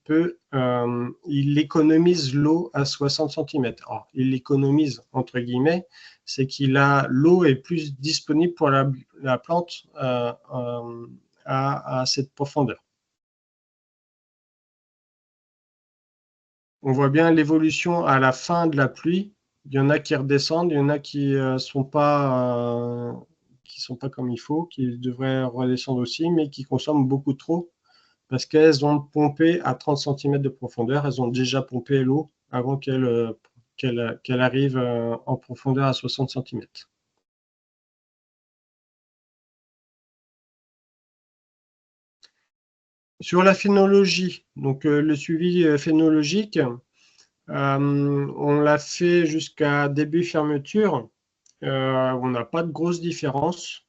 économise l'eau à 60 cm. Alors, il l'économise, entre guillemets, c'est l'eau est plus disponible pour la plante à cette profondeur. On voit bien l'évolution à la fin de la pluie. Il y en a qui redescendent, il y en a qui sont pas comme il faut, qui devraient redescendre aussi, mais qui consomment beaucoup trop parce qu'elles ont pompé à 30 cm de profondeur. Elles ont déjà pompé l'eau avant qu'elle arrive en profondeur à 60 cm. Sur la phénologie, donc le suivi phénologique, on l'a fait jusqu'à début fermeture. On n'a pas de grosse différence.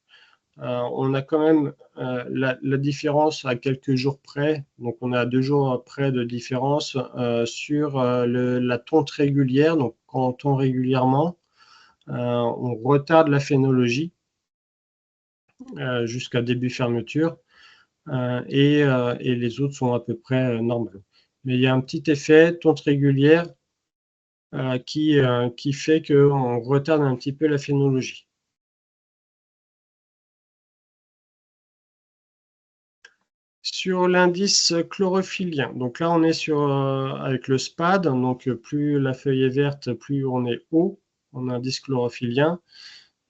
On a quand même la différence à quelques jours près. Donc, on a 2 jours près de différence sur la tonte régulière. Donc, quand on tond régulièrement, on retarde la phénologie jusqu'à début fermeture. Et les autres sont à peu près normales. Mais il y a un petit effet tonte régulière qui fait qu'on retarde un petit peu la phénologie. Sur l'indice chlorophyllien, donc là on est avec le SPAD, donc plus la feuille est verte, plus on est haut en indice chlorophyllien,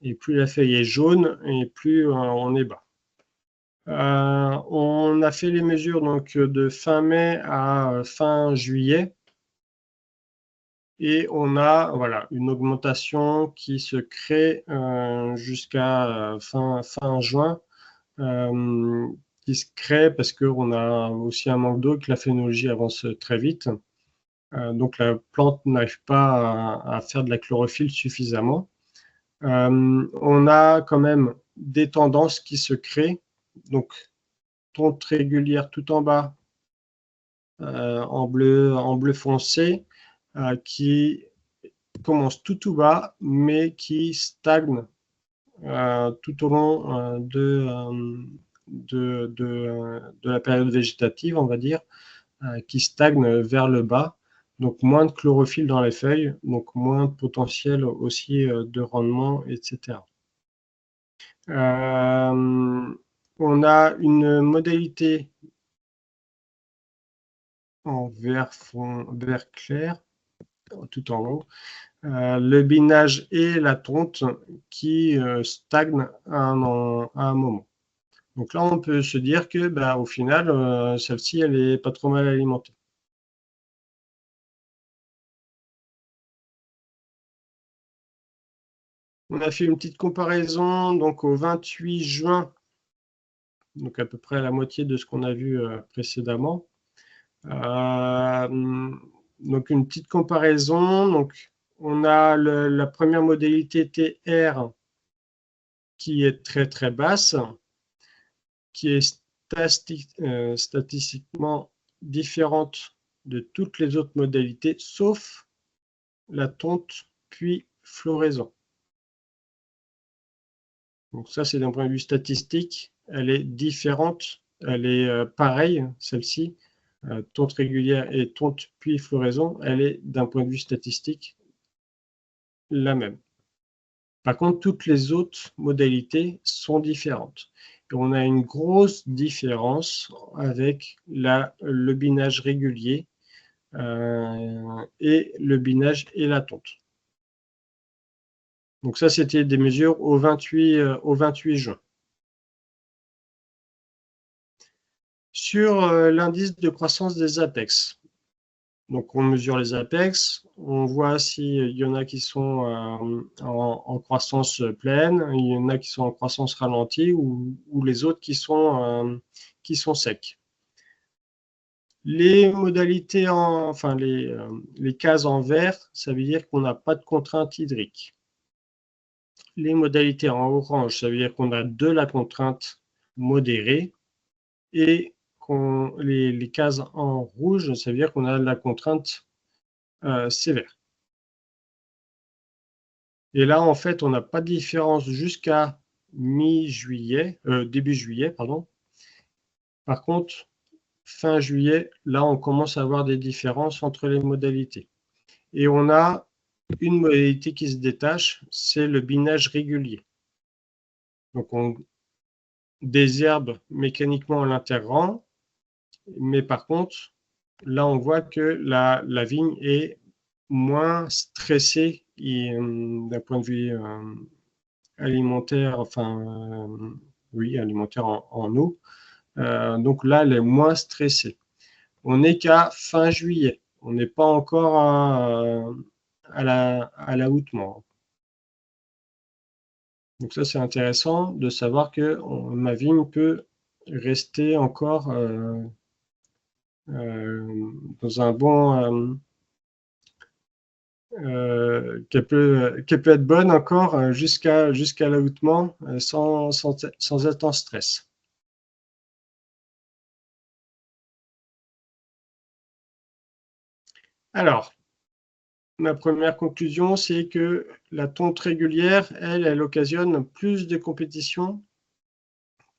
et plus la feuille est jaune, et plus on est bas. On a fait les mesures donc de fin mai à fin juillet, et on a une augmentation qui se crée jusqu'à fin juin, qui se crée parce qu'on a aussi un manque d'eau, que la phénologie avance très vite. Donc la plante n'arrive pas à faire de la chlorophylle suffisamment. On a quand même des tendances qui se créent. Donc tonte régulière tout en bas, en bleu foncé, qui commence tout bas, mais qui stagne tout au long de la période végétative, on va dire, qui stagne vers le bas. Donc, moins de chlorophylle dans les feuilles, donc moins de potentiel aussi de rendement, etc. On a une modalité en vert clair, tout en haut, le binage et la tonte qui stagnent à un moment. Donc là, on peut se dire que, au final, celle-ci, elle n'est pas trop mal alimentée. On a fait une petite comparaison donc au 28 juin, donc à peu près la moitié de ce qu'on a vu précédemment. Donc une petite comparaison. Donc on a la première modalité TR qui est très très basse, qui est statistiquement différente de toutes les autres modalités, sauf la tonte puis floraison. Donc ça, c'est d'un point de vue statistique, elle est différente, elle est pareille, celle-ci, tonte régulière et tonte puis floraison, elle est d'un point de vue statistique la même. Par contre, toutes les autres modalités sont différentes. Et on a une grosse différence avec le binage régulier et le binage et la tonte. Donc ça, c'était des mesures au 28 juin. Sur l'indice de croissance des apex. Donc on mesure les apex, on voit s'il y en a qui sont en croissance pleine, il y en a qui sont en croissance ralentie ou les autres qui sont secs. Les modalités, les cases en vert, ça veut dire qu'on n'a pas de contrainte hydrique. Les modalités en orange, ça veut dire qu'on a de la contrainte modérée. Et les cases en rouge, ça veut dire qu'on a de la contrainte sévère. Et là, en fait, on n'a pas de différence jusqu'à mi-juillet, début juillet, pardon. Par contre, fin juillet, là, on commence à avoir des différences entre les modalités. Et on a une modalité qui se détache, c'est le binage régulier. Donc, on désherbe mécaniquement l'interrang, mais par contre, là, on voit que la vigne est moins stressée d'un point de vue alimentaire, alimentaire en eau. Donc là, elle est moins stressée. On n'est qu'à fin juillet. On n'est pas encore à l'ahoutement. Donc ça, c'est intéressant de savoir que ma vigne peut rester encore dans un bon... qu'elle peut être bonne encore jusqu'à l'ahoutement sans être en stress. Alors, ma première conclusion, c'est que la tonte régulière, elle occasionne plus de compétition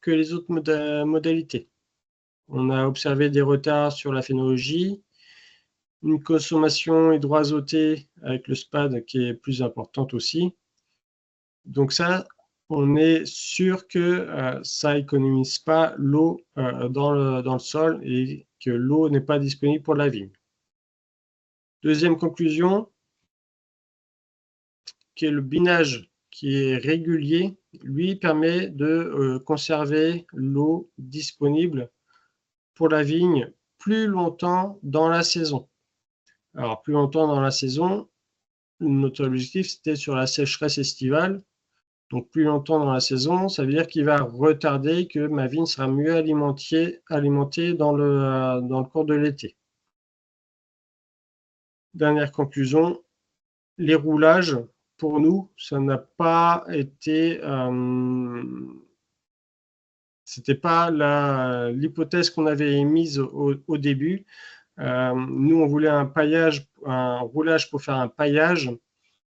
que les autres modalités. On a observé des retards sur la phénologie, une consommation hydroazotée avec le SPAD qui est plus importante aussi. Donc ça, on est sûr que ça économise pas l'eau dans le sol et que l'eau n'est pas disponible pour la vigne. Deuxième conclusion, que le binage qui est régulier, lui, permet de conserver l'eau disponible pour la vigne plus longtemps dans la saison. Alors, plus longtemps dans la saison, notre objectif, c'était sur la sécheresse estivale. Donc, plus longtemps dans la saison, ça veut dire qu'il va retarder, que ma vigne sera mieux alimentée dans le cours de l'été. Dernière conclusion, les roulages, pour nous, ça n'a pas été... c'était pas l'hypothèse qu'on avait émise au début. Nous, on voulait un roulage pour faire un paillage.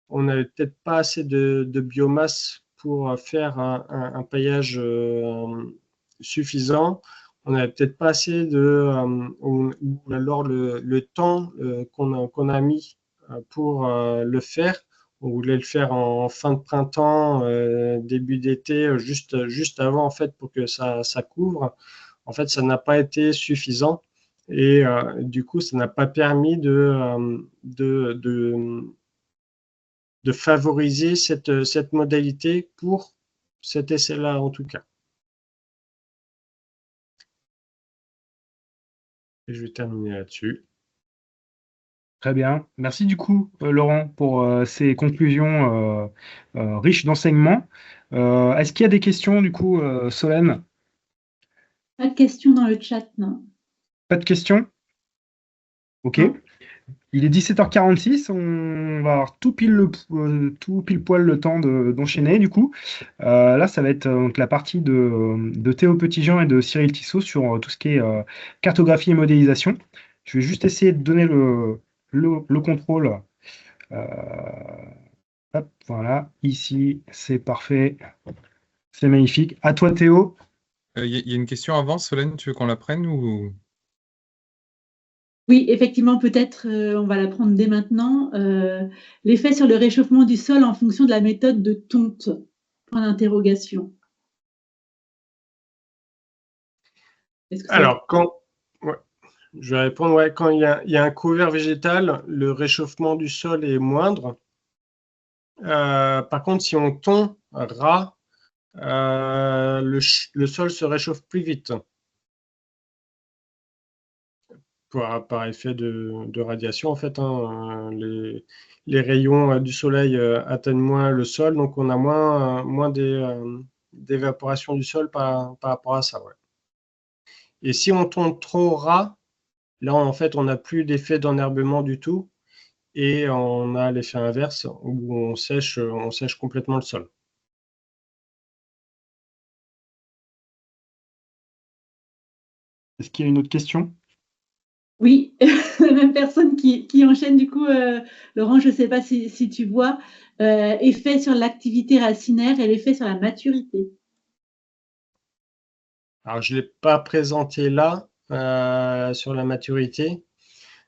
On n'avait peut-être pas assez de biomasse pour faire un paillage suffisant. on n'avait peut-être pas assez ou alors le temps qu'on a mis pour le faire. On voulait le faire en fin de printemps, début d'été, juste avant, en fait, pour que ça couvre. En fait, ça n'a pas été suffisant. Et du coup, ça n'a pas permis de favoriser cette modalité pour cet essai-là, en tout cas. Et je vais terminer là-dessus. Très bien. Merci du coup, Laurent, pour ces conclusions riches d'enseignements. Est-ce qu'il y a des questions, du coup, Solène? Pas de questions dans le chat, non. Pas de questions? Ok. Non. Il est 17h46, on va avoir tout pile poil le temps d'enchaîner du coup. Là, ça va être donc la partie de Théo Petitjean et de Cyril Tissot sur tout ce qui est cartographie et modélisation. Je vais juste essayer de donner le contrôle. Hop, voilà, ici, c'est parfait. C'est magnifique. À toi, Théo. Il y a une question avant, Solène, tu veux qu'on la prenne ou... Oui, effectivement, peut-être on va la prendre dès maintenant. L'effet sur le réchauffement du sol en fonction de la méthode de tonte. Point d'interrogation. Alors, je vais répondre, ouais, quand il y a un couvert végétal, le réchauffement du sol est moindre. Par contre, si on tond ras, le sol se réchauffe plus vite. Par effet de radiation, en fait, hein, les rayons du soleil atteignent moins le sol, donc on a moins d'évaporation du sol par rapport à ça. Ouais. Et si on tombe trop ras, là, en fait, on n'a plus d'effet d'enherbement du tout, et on a l'effet inverse, où on sèche complètement le sol. Est-ce qu'il y a une autre question? Oui, la même personne qui enchaîne du coup, Laurent, je ne sais pas si tu vois, effet sur l'activité racinaire et l'effet sur la maturité. Alors, je ne l'ai pas présenté là, sur la maturité.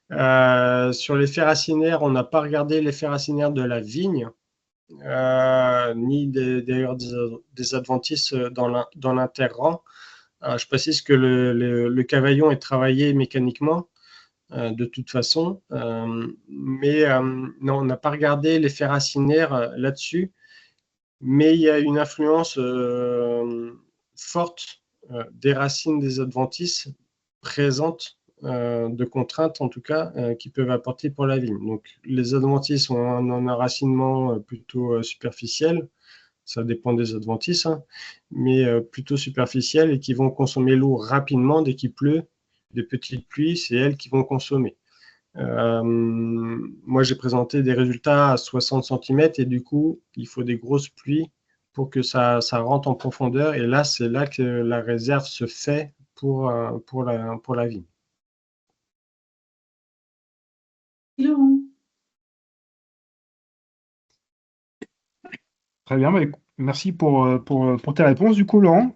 Sur l'effet racinaire, on n'a pas regardé l'effet racinaire de la vigne, ni d'ailleurs des adventices dans l'interrang. Je précise que le cavaillon est travaillé mécaniquement, de toute façon, mais non, on n'a pas regardé l'effet racinaire là-dessus, mais il y a une influence forte des racines des adventices présentes, de contraintes en tout cas, qui peuvent apporter pour la vigne. Donc les adventices ont un enracinement plutôt superficiel, ça dépend des adventices, hein, mais plutôt superficiel, et qui vont consommer l'eau rapidement dès qu'il pleut. Des petites pluies, c'est elles qui vont consommer. Moi, j'ai présenté des résultats à 60 cm, et du coup, il faut des grosses pluies pour que ça rentre en profondeur. Et là, c'est là que la réserve se fait pour la vigne. Laurent. Très bien, merci pour tes réponses du coup, Laurent.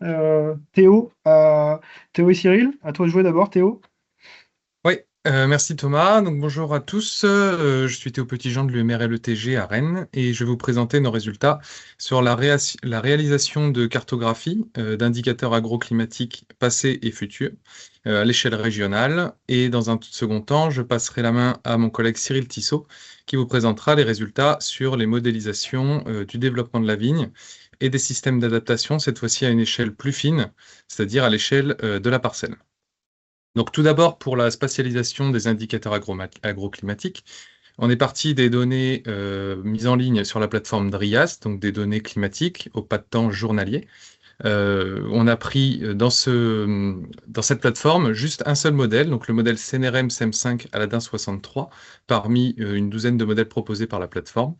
Théo et Cyril, à toi de jouer d'abord, Théo. Oui, merci Thomas. Donc bonjour à tous. Je suis Théo Petitjean de l'UMR-LETG à Rennes et je vais vous présenter nos résultats sur la réalisation de cartographie d'indicateurs agroclimatiques passés et futurs à l'échelle régionale. Et dans un tout second temps, je passerai la main à mon collègue Cyril Tissot qui vous présentera les résultats sur les modélisations du développement de la vigne et des systèmes d'adaptation, cette fois-ci à une échelle plus fine, c'est-à-dire à l'échelle de la parcelle. Donc tout d'abord, pour la spatialisation des indicateurs agroclimatiques, on est parti des données mises en ligne sur la plateforme DRIAS, donc des données climatiques au pas de temps journalier. On a pris dans cette plateforme juste un seul modèle, donc le modèle CNRM SEM5 Aladin 63, parmi une douzaine de modèles proposés par la plateforme.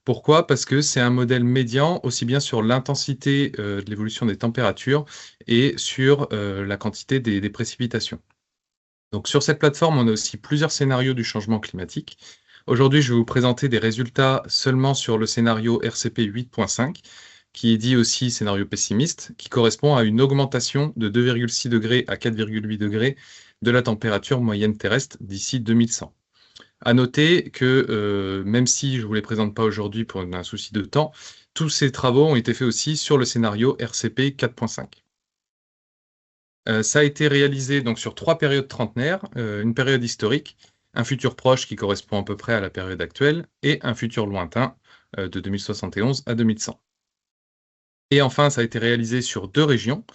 Pourquoi? Parce que c'est un modèle médian, aussi bien sur l'intensité de l'évolution des températures et sur la quantité des précipitations. Donc sur cette plateforme, on a aussi plusieurs scénarios du changement climatique. Aujourd'hui, je vais vous présenter des résultats seulement sur le scénario RCP 8.5, qui est dit aussi scénario pessimiste, qui correspond à une augmentation de 2,6 degrés à 4,8 degrés de la température moyenne terrestre d'ici 2100. À noter que, même si je ne vous les présente pas aujourd'hui pour un souci de temps, tous ces travaux ont été faits aussi sur le scénario RCP 4.5. Ça a été réalisé donc sur 3 périodes trentenaires, une période historique, un futur proche qui correspond à peu près à la période actuelle, et un futur lointain de 2071 à 2100. Et enfin, ça a été réalisé sur 2 régions,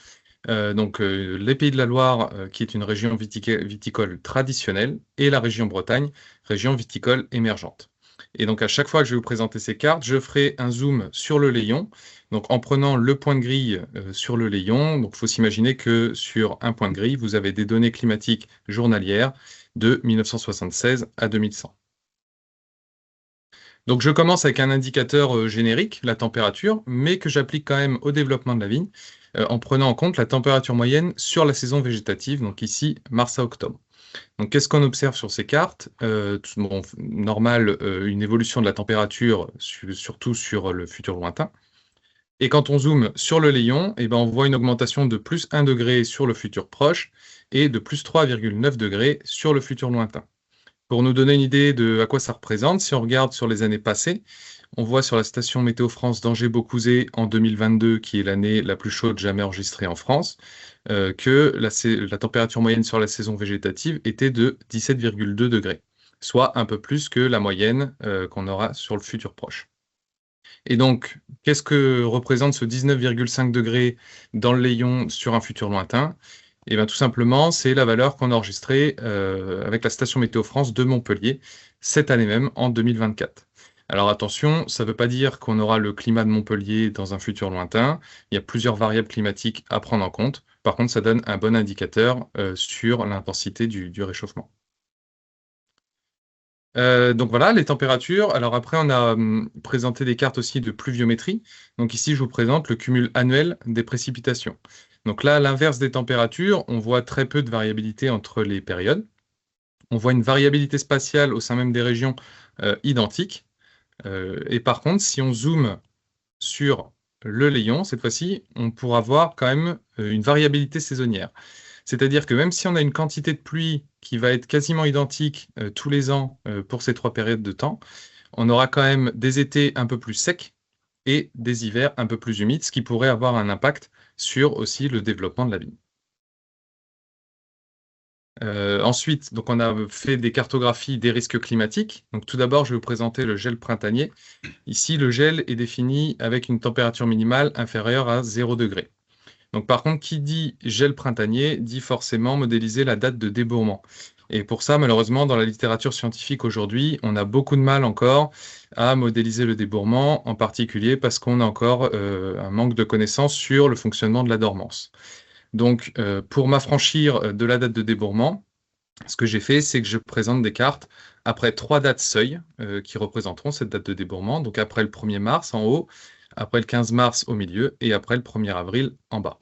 les Pays de la Loire, qui est une région viticole traditionnelle, et la région Bretagne, région viticole émergente. Et donc à chaque fois que je vais vous présenter ces cartes, je ferai un zoom sur le Layon, donc en prenant le point de grille sur le Layon. Donc il faut s'imaginer que sur un point de grille, vous avez des données climatiques journalières de 1976 à 2100. Donc je commence avec un indicateur générique, la température, mais que j'applique quand même au développement de la vigne, en prenant en compte la température moyenne sur la saison végétative, donc ici mars à octobre. Donc qu'est-ce qu'on observe sur ces cartes? Normal, une évolution de la température, surtout sur le futur lointain. Et quand on zoome sur le Layon, on voit une augmentation de plus 1 degré sur le futur proche et de plus 3,9 degrés sur le futur lointain. Pour nous donner une idée de à quoi ça représente, si on regarde sur les années passées, on voit sur la station Météo France d'Angers-Beaucouzé en 2022, qui est l'année la plus chaude jamais enregistrée en France, que la température moyenne sur la saison végétative était de 17,2 degrés, soit un peu plus que la moyenne qu'on aura sur le futur proche. Et donc, qu'est-ce que représente ce 19,5 degrés dans le Layon sur un futur lointain? Tout simplement, c'est la valeur qu'on a enregistrée avec la station Météo France de Montpellier, cette année même, en 2024. Alors attention, ça ne veut pas dire qu'on aura le climat de Montpellier dans un futur lointain. Il y a plusieurs variables climatiques à prendre en compte. Par contre, ça donne un bon indicateur sur l'intensité du réchauffement. Donc voilà, les températures. Alors après, on a présenté des cartes aussi de pluviométrie. Donc ici, je vous présente le cumul annuel des précipitations. Donc là, à l'inverse des températures, on voit très peu de variabilité entre les périodes. On voit une variabilité spatiale au sein même des régions identiques. Et par contre, si on zoome sur le Layon, cette fois-ci, on pourra voir quand même une variabilité saisonnière. C'est-à-dire que même si on a une quantité de pluie qui va être quasiment identique tous les ans pour ces 3 périodes de temps, on aura quand même des étés un peu plus secs et des hivers un peu plus humides, ce qui pourrait avoir un impact sur aussi le développement de la vigne. Ensuite, donc on a fait des cartographies des risques climatiques. Donc tout d'abord, je vais vous présenter le gel printanier. Ici, le gel est défini avec une température minimale inférieure à 0 degré. Donc par contre, qui dit gel printanier dit forcément modéliser la date de débourrement. Et pour ça, malheureusement, dans la littérature scientifique aujourd'hui, on a beaucoup de mal encore à modéliser le débourrement, en particulier parce qu'on a encore un manque de connaissances sur le fonctionnement de la dormance. Donc, pour m'affranchir de la date de débourrement, ce que j'ai fait, c'est que je présente des cartes après 3 dates seuil qui représenteront cette date de débourrement. Donc, après le 1er mars en haut, après le 15 mars au milieu et après le 1er avril en bas.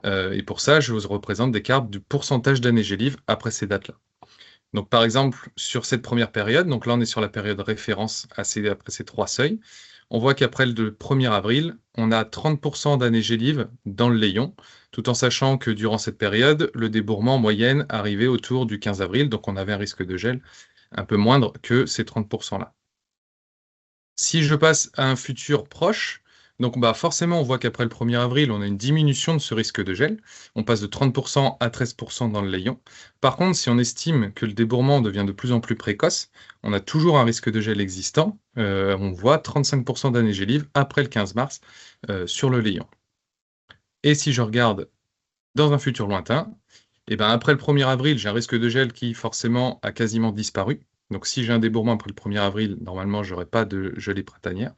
Et pour ça, je vous représente des cartes du pourcentage d'années gélives après ces dates-là. Donc, par exemple, sur cette première période, donc là, on est sur la période référence après ces 3 seuils, on voit qu'après le 1er avril, on a 30% d'années gélives dans le Layon, tout en sachant que durant cette période, le débourrement en moyenne arrivait autour du 15 avril, donc on avait un risque de gel un peu moindre que ces 30%-là. Si je passe à un futur proche, donc forcément, on voit qu'après le 1er avril, on a une diminution de ce risque de gel. On passe de 30% à 13% dans le Layon. Par contre, si on estime que le débourrement devient de plus en plus précoce, on a toujours un risque de gel existant. On voit 35% d'années gélives après le 15 mars sur le Layon. Et si je regarde dans un futur lointain, après le 1er avril, j'ai un risque de gel qui forcément a quasiment disparu. Donc si j'ai un débourrement après le 1er avril, normalement, je n'aurai pas de gelée printanière.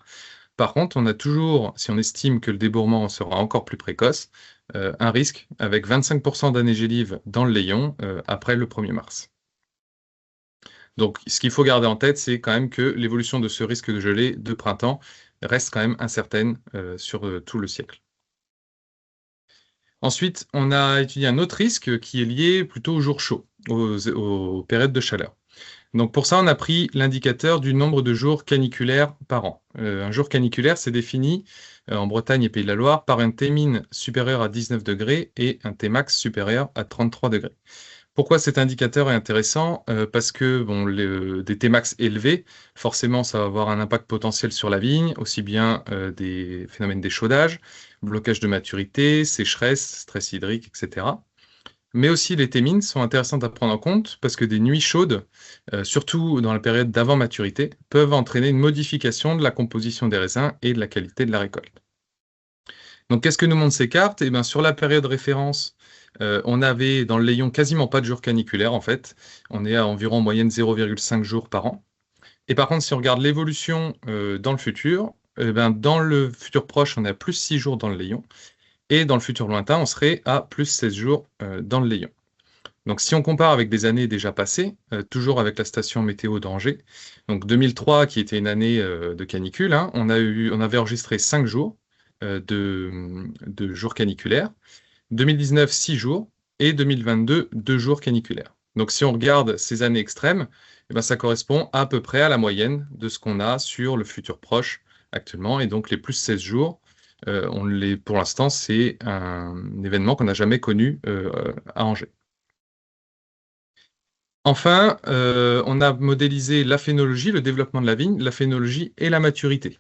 Par contre, on a toujours, si on estime que le débourrement sera encore plus précoce, un risque avec 25% d'années gélives dans le Layon après le 1er mars. Donc, ce qu'il faut garder en tête, c'est quand même que l'évolution de ce risque de gelée de printemps reste quand même incertaine sur tout le siècle. Ensuite, on a étudié un autre risque qui est lié plutôt aux jours chauds, aux périodes de chaleur. Donc pour ça, on a pris l'indicateur du nombre de jours caniculaires par an. Un jour caniculaire, c'est défini en Bretagne et Pays de la Loire par un Tmin supérieur à 19 degrés et un Tmax supérieur à 33 degrés. Pourquoi cet indicateur est intéressant? Parce que bon, des Tmax élevés, forcément, ça va avoir un impact potentiel sur la vigne, aussi bien des phénomènes d'échaudage, blocage de maturité, sécheresse, stress hydrique, etc. Mais aussi les Tmins sont intéressantes à prendre en compte parce que des nuits chaudes, surtout dans la période d'avant maturité, peuvent entraîner une modification de la composition des raisins et de la qualité de la récolte. Donc qu'est-ce que nous montrent ces cartes? Eh bien, sur la période référence, on avait dans le Layon quasiment pas de jours caniculaires en fait. On est à environ en moyenne 0,5 jours par an. Et par contre, si on regarde l'évolution dans le futur, dans le futur proche, on est à plus 6 jours dans le Layon. Et dans le futur lointain, on serait à plus 16 jours dans le Layon. Donc si on compare avec des années déjà passées, toujours avec la station météo d'Angers, donc 2003 qui était une année de canicule, hein, on avait enregistré 5 jours de jours caniculaires, 2019 6 jours et 2022 2 jours caniculaires. Donc si on regarde ces années extrêmes, ça correspond à peu près à la moyenne de ce qu'on a sur le futur proche actuellement, et donc les plus 16 jours, pour l'instant, c'est un événement qu'on n'a jamais connu à Angers. Enfin, on a modélisé la phénologie, le développement de la vigne, la phénologie et la maturité.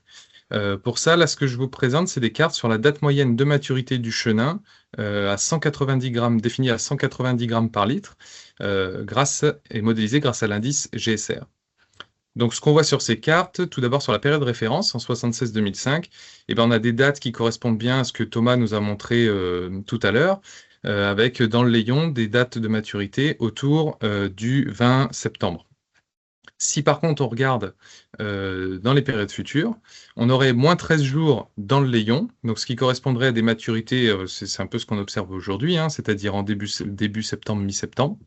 Pour ça, là, ce que je vous présente, c'est des cartes sur la date moyenne de maturité du chenin à 190 grammes, définie à 190 grammes par litre, et modélisée grâce à l'indice GSR. Donc, ce qu'on voit sur ces cartes, tout d'abord sur la période référence, en 76-2005, on a des dates qui correspondent bien à ce que Thomas nous a montré tout à l'heure, avec dans le Layon des dates de maturité autour du 20 septembre. Si par contre on regarde dans les périodes futures, on aurait moins 13 jours dans le Layon, donc ce qui correspondrait à des maturités, c'est un peu ce qu'on observe aujourd'hui, hein, c'est-à-dire en début septembre, mi-septembre.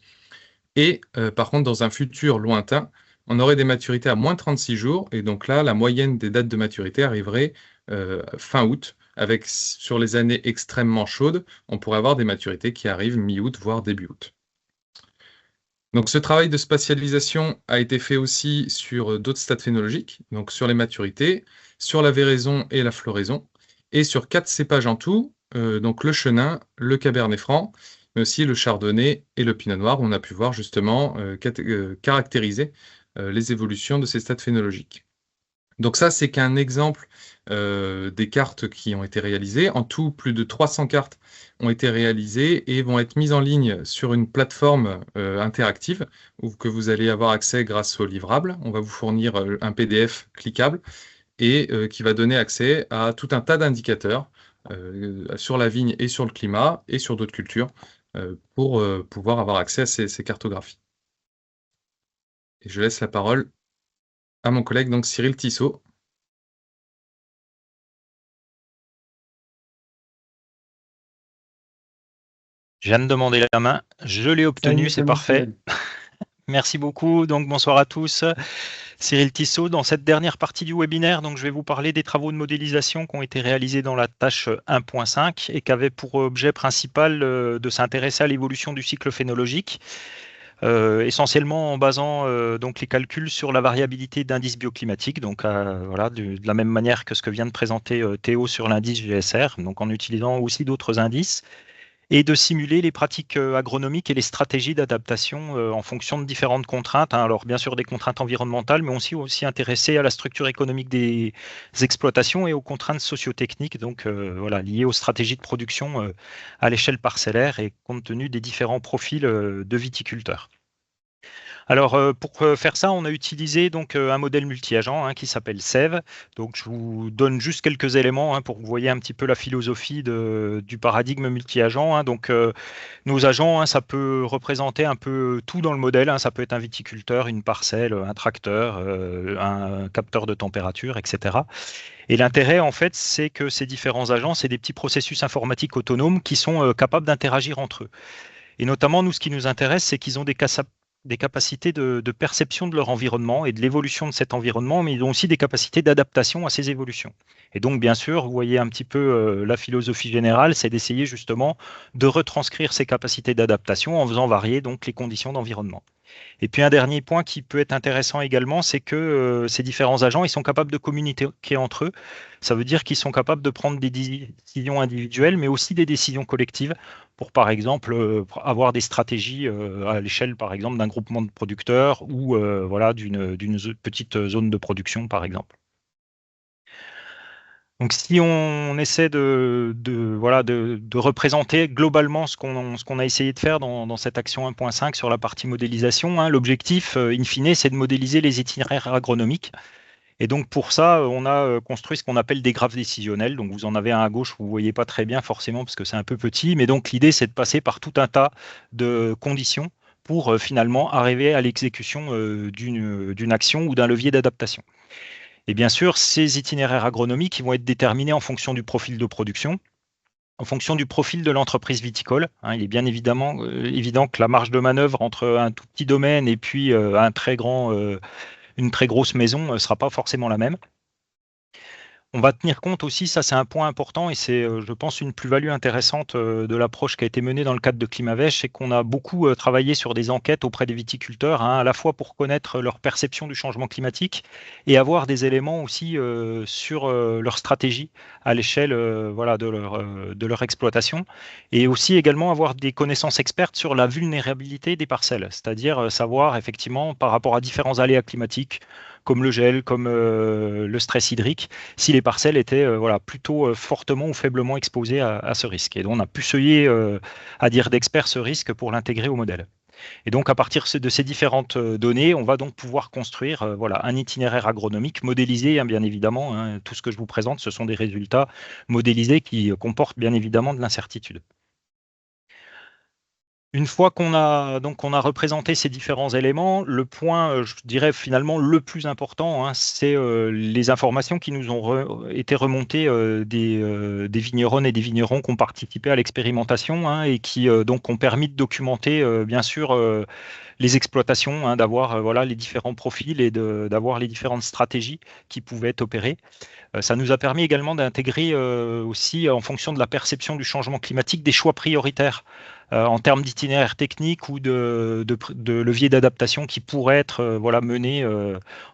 Et par contre, dans un futur lointain, on aurait des maturités à moins 36 jours, et donc là, la moyenne des dates de maturité arriverait fin août, avec sur les années extrêmement chaudes, on pourrait avoir des maturités qui arrivent mi-août, voire début août. Donc ce travail de spatialisation a été fait aussi sur d'autres stades phénologiques, donc sur les maturités, sur la véraison et la floraison, et sur 4 cépages en tout, donc le chenin, le cabernet franc, mais aussi le chardonnay et le pinot noir, où on a pu voir justement caractériser les évolutions de ces stades phénologiques. Donc ça, c'est qu'un exemple des cartes qui ont été réalisées. En tout, plus de 300 cartes ont été réalisées et vont être mises en ligne sur une plateforme interactive que vous allez avoir accès grâce au livrable. On va vous fournir un PDF cliquable et qui va donner accès à tout un tas d'indicateurs sur la vigne et sur le climat et sur d'autres cultures pour pouvoir avoir accès à ces cartographies. Et je laisse la parole à mon collègue, donc Cyril Tissot. Je viens de demander la main, je l'ai obtenu, c'est parfait. Merci beaucoup, donc bonsoir à tous. Cyril Tissot, dans cette dernière partie du webinaire, donc je vais vous parler des travaux de modélisation qui ont été réalisés dans la tâche 1.5 et qui avaient pour objet principal de s'intéresser à l'évolution du cycle phénologique, essentiellement en basant donc les calculs sur la variabilité d'indices bioclimatiques, donc voilà, de la même manière que ce que vient de présenter Théo sur l'indice GSR, donc en utilisant aussi d'autres indices, et de simuler les pratiques agronomiques et les stratégies d'adaptation en fonction de différentes contraintes. Hein. Alors bien sûr des contraintes environnementales, mais aussi intéressées à la structure économique des exploitations et aux contraintes sociotechniques, donc voilà, liées aux stratégies de production à l'échelle parcellaire et compte tenu des différents profils de viticulteurs. Alors, pour faire ça, on a utilisé donc un modèle multi-agent qui s'appelle SEV. Donc, je vous donne juste quelques éléments pour que vous voyez un petit peu la philosophie du paradigme multi-agent. Donc, nos agents, ça peut représenter un peu tout dans le modèle. Ça peut être un viticulteur, une parcelle, un tracteur, un capteur de température, etc. Et l'intérêt, en fait, c'est que ces différents agents, c'est des petits processus informatiques autonomes qui sont capables d'interagir entre eux. Et notamment, nous, ce qui nous intéresse, c'est qu'ils ont des capacités de perception de leur environnement et de l'évolution de cet environnement, mais ils ont aussi des capacités d'adaptation à ces évolutions. Et donc, bien sûr, vous voyez un petit peu la philosophie générale, c'est d'essayer justement de retranscrire ces capacités d'adaptation en faisant varier donc les conditions d'environnement. Et puis un dernier point qui peut être intéressant également, c'est que ces différents agents, ils sont capables de communiquer entre eux. Ça veut dire qu'ils sont capables de prendre des décisions individuelles, mais aussi des décisions collectives pour, par exemple, avoir des stratégies à l'échelle, par exemple, d'un groupement de producteurs ou voilà, d'une petite zone de production, par exemple. Donc, si on essaie voilà, de représenter globalement ce qu'on a essayé de faire dans cette action 1.5 sur la partie modélisation, hein, l'objectif, in fine, c'est de modéliser les itinéraires agronomiques. Et donc, pour ça, on a construit ce qu'on appelle des graphes décisionnels. Donc, vous en avez un à gauche, vous ne voyez pas très bien forcément parce que c'est un peu petit. Mais donc, l'idée, c'est de passer par tout un tas de conditions pour finalement arriver à l'exécution d'une action ou d'un levier d'adaptation. Et bien sûr, ces itinéraires agronomiques ils vont être déterminés en fonction du profil de production, en fonction du profil de l'entreprise viticole. Hein, il est bien évidemment évident que la marge de manœuvre entre un tout petit domaine et puis une très grosse maison ne sera pas forcément la même. On va tenir compte aussi, ça c'est un point important et c'est, je pense, une plus-value intéressante de l'approche qui a été menée dans le cadre de Climavèche, c'est qu'on a beaucoup travaillé sur des enquêtes auprès des viticulteurs, hein, à la fois pour connaître leur perception du changement climatique et avoir des éléments aussi sur leur stratégie à l'échelle voilà, de leur exploitation et aussi également avoir des connaissances expertes sur la vulnérabilité des parcelles, c'est-à-dire savoir effectivement par rapport à différents aléas climatiques, comme le gel, comme le stress hydrique, si les parcelles étaient voilà, plutôt fortement ou faiblement exposées à ce risque. Et donc, on a pu seuiller, à dire d'experts, ce risque pour l'intégrer au modèle. Et donc, à partir de ces différentes données, on va donc pouvoir construire voilà, un itinéraire agronomique modélisé, hein, bien évidemment. Hein, tout ce que je vous présente, ce sont des résultats modélisés qui comportent bien évidemment de l'incertitude. Une fois qu'on a représenté ces différents éléments, le point, je dirais finalement le plus important, hein, c'est les informations qui nous ont été remontées des vigneronnes et des vignerons qui ont participé à l'expérimentation, hein, et qui donc ont permis de documenter bien sûr les exploitations, hein, d'avoir voilà, les différents profils et d'avoir les différentes stratégies qui pouvaient être opérées. Ça nous a permis également d'intégrer aussi, en fonction de la perception du changement climatique, des choix prioritaires en termes d'itinéraire technique ou de leviers d'adaptation qui pourraient être voilà, menés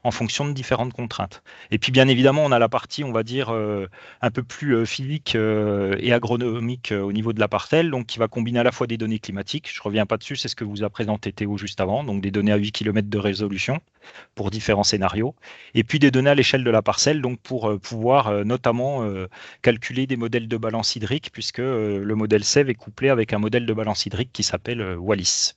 en fonction de différentes contraintes. Et puis bien évidemment, on a la partie, on va dire, un peu plus physique et agronomique au niveau de la parcelle, donc qui va combiner à la fois des données climatiques, je ne reviens pas dessus, c'est ce que vous a présenté Théo juste avant, donc des données à 8 km de résolution pour différents scénarios, et puis des données à l'échelle de la parcelle, donc pour pouvoir notamment calculer des modèles de balance hydrique, puisque le modèle SEV est couplé avec un modèle de balance hydrique qui s'appelle Wallis.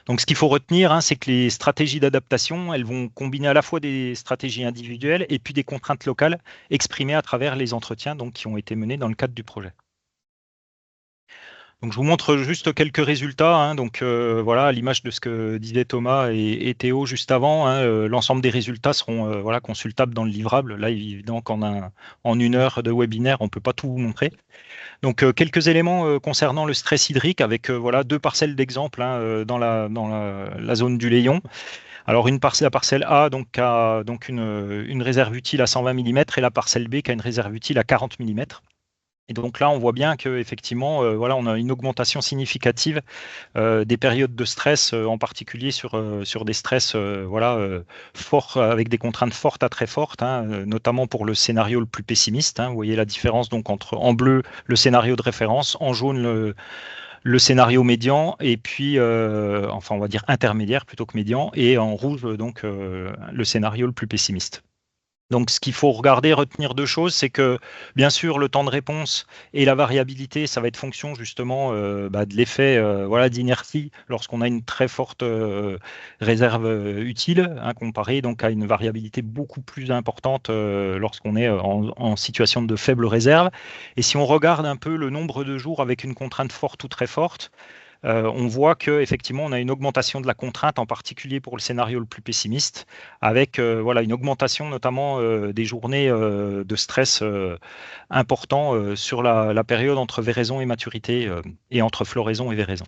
Donc ce qu'il faut retenir, hein, c'est que les stratégies d'adaptation, elles vont combiner à la fois des stratégies individuelles et puis des contraintes locales exprimées à travers les entretiens donc, qui ont été menés dans le cadre du projet. Donc, je vous montre juste quelques résultats. Hein. Donc, voilà, à l'image de ce que disaient Thomas et Théo juste avant, hein, l'ensemble des résultats seront voilà, consultables dans le livrable. Là, évidemment, en 1 heure de webinaire, on ne peut pas tout vous montrer. Donc, quelques éléments concernant le stress hydrique avec voilà, 2 parcelles d'exemple hein, dans la zone du Layon. Alors, la parcelle A donc, a donc une réserve utile à 120 mm et la parcelle B qui a une réserve utile à 40 mm. Et donc là, on voit bien qu'effectivement, voilà, on a une augmentation significative des périodes de stress, en particulier sur des stress voilà, forts, avec des contraintes fortes à très fortes, hein, notamment pour le scénario le plus pessimiste. Hein. Vous voyez la différence donc entre en bleu le scénario de référence, en jaune le scénario médian, et puis, enfin on va dire intermédiaire plutôt que médian, et en rouge donc le scénario le plus pessimiste. Donc, ce qu'il faut regarder, retenir 2 choses, c'est que, bien sûr, le temps de réponse et la variabilité, ça va être fonction justement de l'effet voilà, d'inertie lorsqu'on a une très forte réserve utile, hein, comparé donc à une variabilité beaucoup plus importante lorsqu'on est en situation de faible réserve. Et si on regarde un peu le nombre de jours avec une contrainte forte ou très forte, on voit qu'effectivement, on a une augmentation de la contrainte, en particulier pour le scénario le plus pessimiste, avec voilà, une augmentation notamment des journées de stress important sur la période entre véraison et maturité et entre floraison et véraison.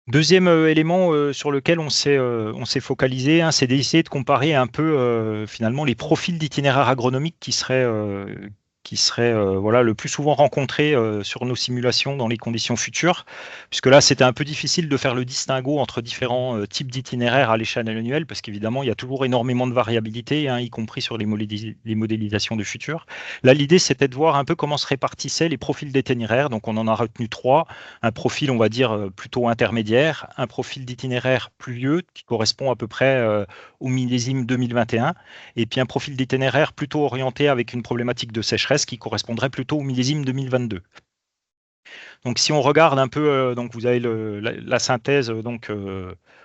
Deuxième élément sur lequel on s'est focalisé, hein, c'est d'essayer de comparer un peu finalement les profils d'itinéraires agronomiques qui seraient qui serait voilà, le plus souvent rencontré sur nos simulations dans les conditions futures, puisque là, c'était un peu difficile de faire le distinguo entre différents types d'itinéraires à l'échelle annuelle, parce qu'évidemment, il y a toujours énormément de variabilité, hein, y compris sur les modélisations du futur. Là, l'idée, c'était de voir un peu comment se répartissaient les profils d'itinéraires. Donc, on en a retenu 3. Un profil, on va dire, plutôt intermédiaire, un profil d'itinéraire pluvieux, qui correspond à peu près au millésime 2021, et puis un profil d'itinéraire plutôt orienté avec une problématique de sécheresse qui correspondrait plutôt au millésime 2022. Donc si on regarde un peu, donc vous avez la synthèse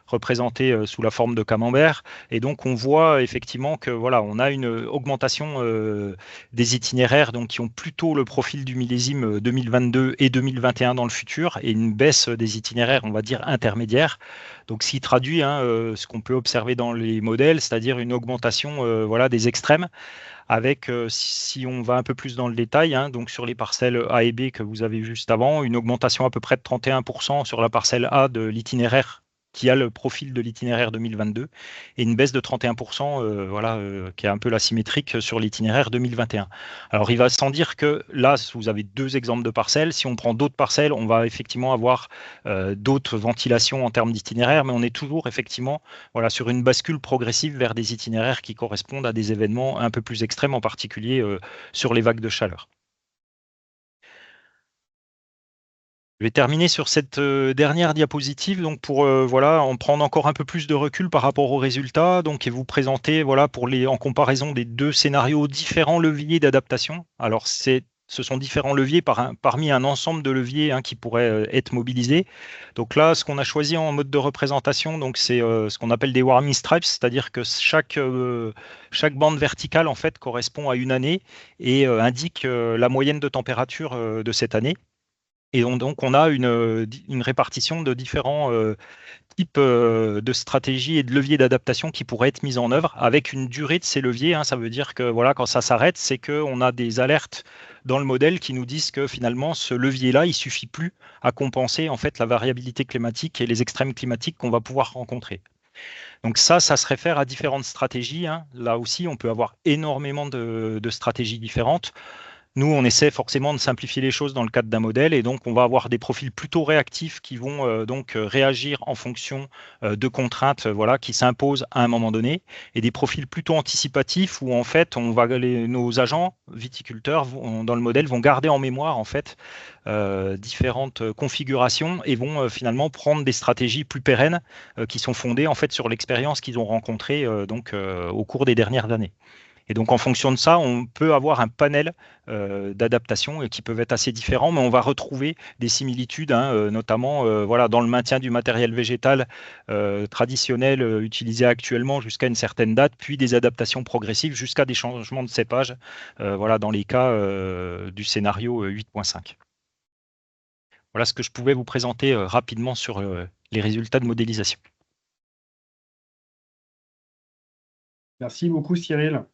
représentée sous la forme de camembert, et donc on voit effectivement que voilà, on a une augmentation des itinéraires donc qui ont plutôt le profil du millésime 2022 et 2021 dans le futur, et une baisse des itinéraires, on va dire intermédiaires. Donc ce qui traduit ce qu'on peut observer dans les modèles, c'est-à-dire une augmentation voilà, des extrêmes, avec, si on va un peu plus dans le détail, donc sur les parcelles A et B que vous avez vu juste avant, une augmentation à peu près de 31% sur la parcelle A de l'itinéraire qui a le profil de l'itinéraire 2022, et une baisse de 31%, voilà, qui est un peu la symétrique sur l'itinéraire 2021. Alors il va sans dire que là, vous avez 2 exemples de parcelles. Si on prend d'autres parcelles, on va effectivement avoir d'autres ventilations en termes d'itinéraire, mais on est toujours effectivement voilà, sur une bascule progressive vers des itinéraires qui correspondent à des événements un peu plus extrêmes, en particulier sur les vagues de chaleur. Je vais terminer sur cette dernière diapositive, donc pour voilà, en prendre encore un peu plus de recul par rapport aux résultats, donc, et vous présenter voilà, en comparaison des 2 scénarios, différents leviers d'adaptation. Alors ce sont différents leviers parmi un ensemble de leviers qui pourraient être mobilisés. Donc là, ce qu'on a choisi en mode de représentation, donc c'est ce qu'on appelle des warming stripes, c'est-à-dire que chaque bande verticale en fait correspond à une année et indique la moyenne de température de cette année. Et donc, on a une répartition de différents types de stratégies et de leviers d'adaptation qui pourraient être mis en œuvre avec une durée de ces leviers. Ça veut dire que voilà, quand ça s'arrête, c'est qu'on a des alertes dans le modèle qui nous disent que finalement, ce levier-là, il ne suffit plus à compenser en fait la variabilité climatique et les extrêmes climatiques qu'on va pouvoir rencontrer. Donc ça se réfère à différentes stratégies. Là aussi, on peut avoir énormément de stratégies différentes. Nous, on essaie forcément de simplifier les choses dans le cadre d'un modèle, et donc on va avoir des profils plutôt réactifs qui vont réagir en fonction de contraintes voilà, qui s'imposent à un moment donné, et des profils plutôt anticipatifs où en fait nos agents viticulteurs dans le modèle vont garder en mémoire en fait différentes configurations et vont finalement prendre des stratégies plus pérennes qui sont fondées en fait sur l'expérience qu'ils ont rencontrée au cours des dernières années. Et donc, en fonction de ça, on peut avoir un panel d'adaptations qui peuvent être assez différents, mais on va retrouver des similitudes, notamment voilà, dans le maintien du matériel végétal traditionnel utilisé actuellement jusqu'à une certaine date, puis des adaptations progressives jusqu'à des changements de cépage, voilà, dans les cas du scénario 8.5. Voilà ce que je pouvais vous présenter rapidement sur les résultats de modélisation. Merci beaucoup, Cyril.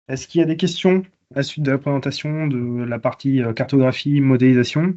Est-ce qu'il y a des questions à la suite de la présentation de la partie cartographie, modélisation?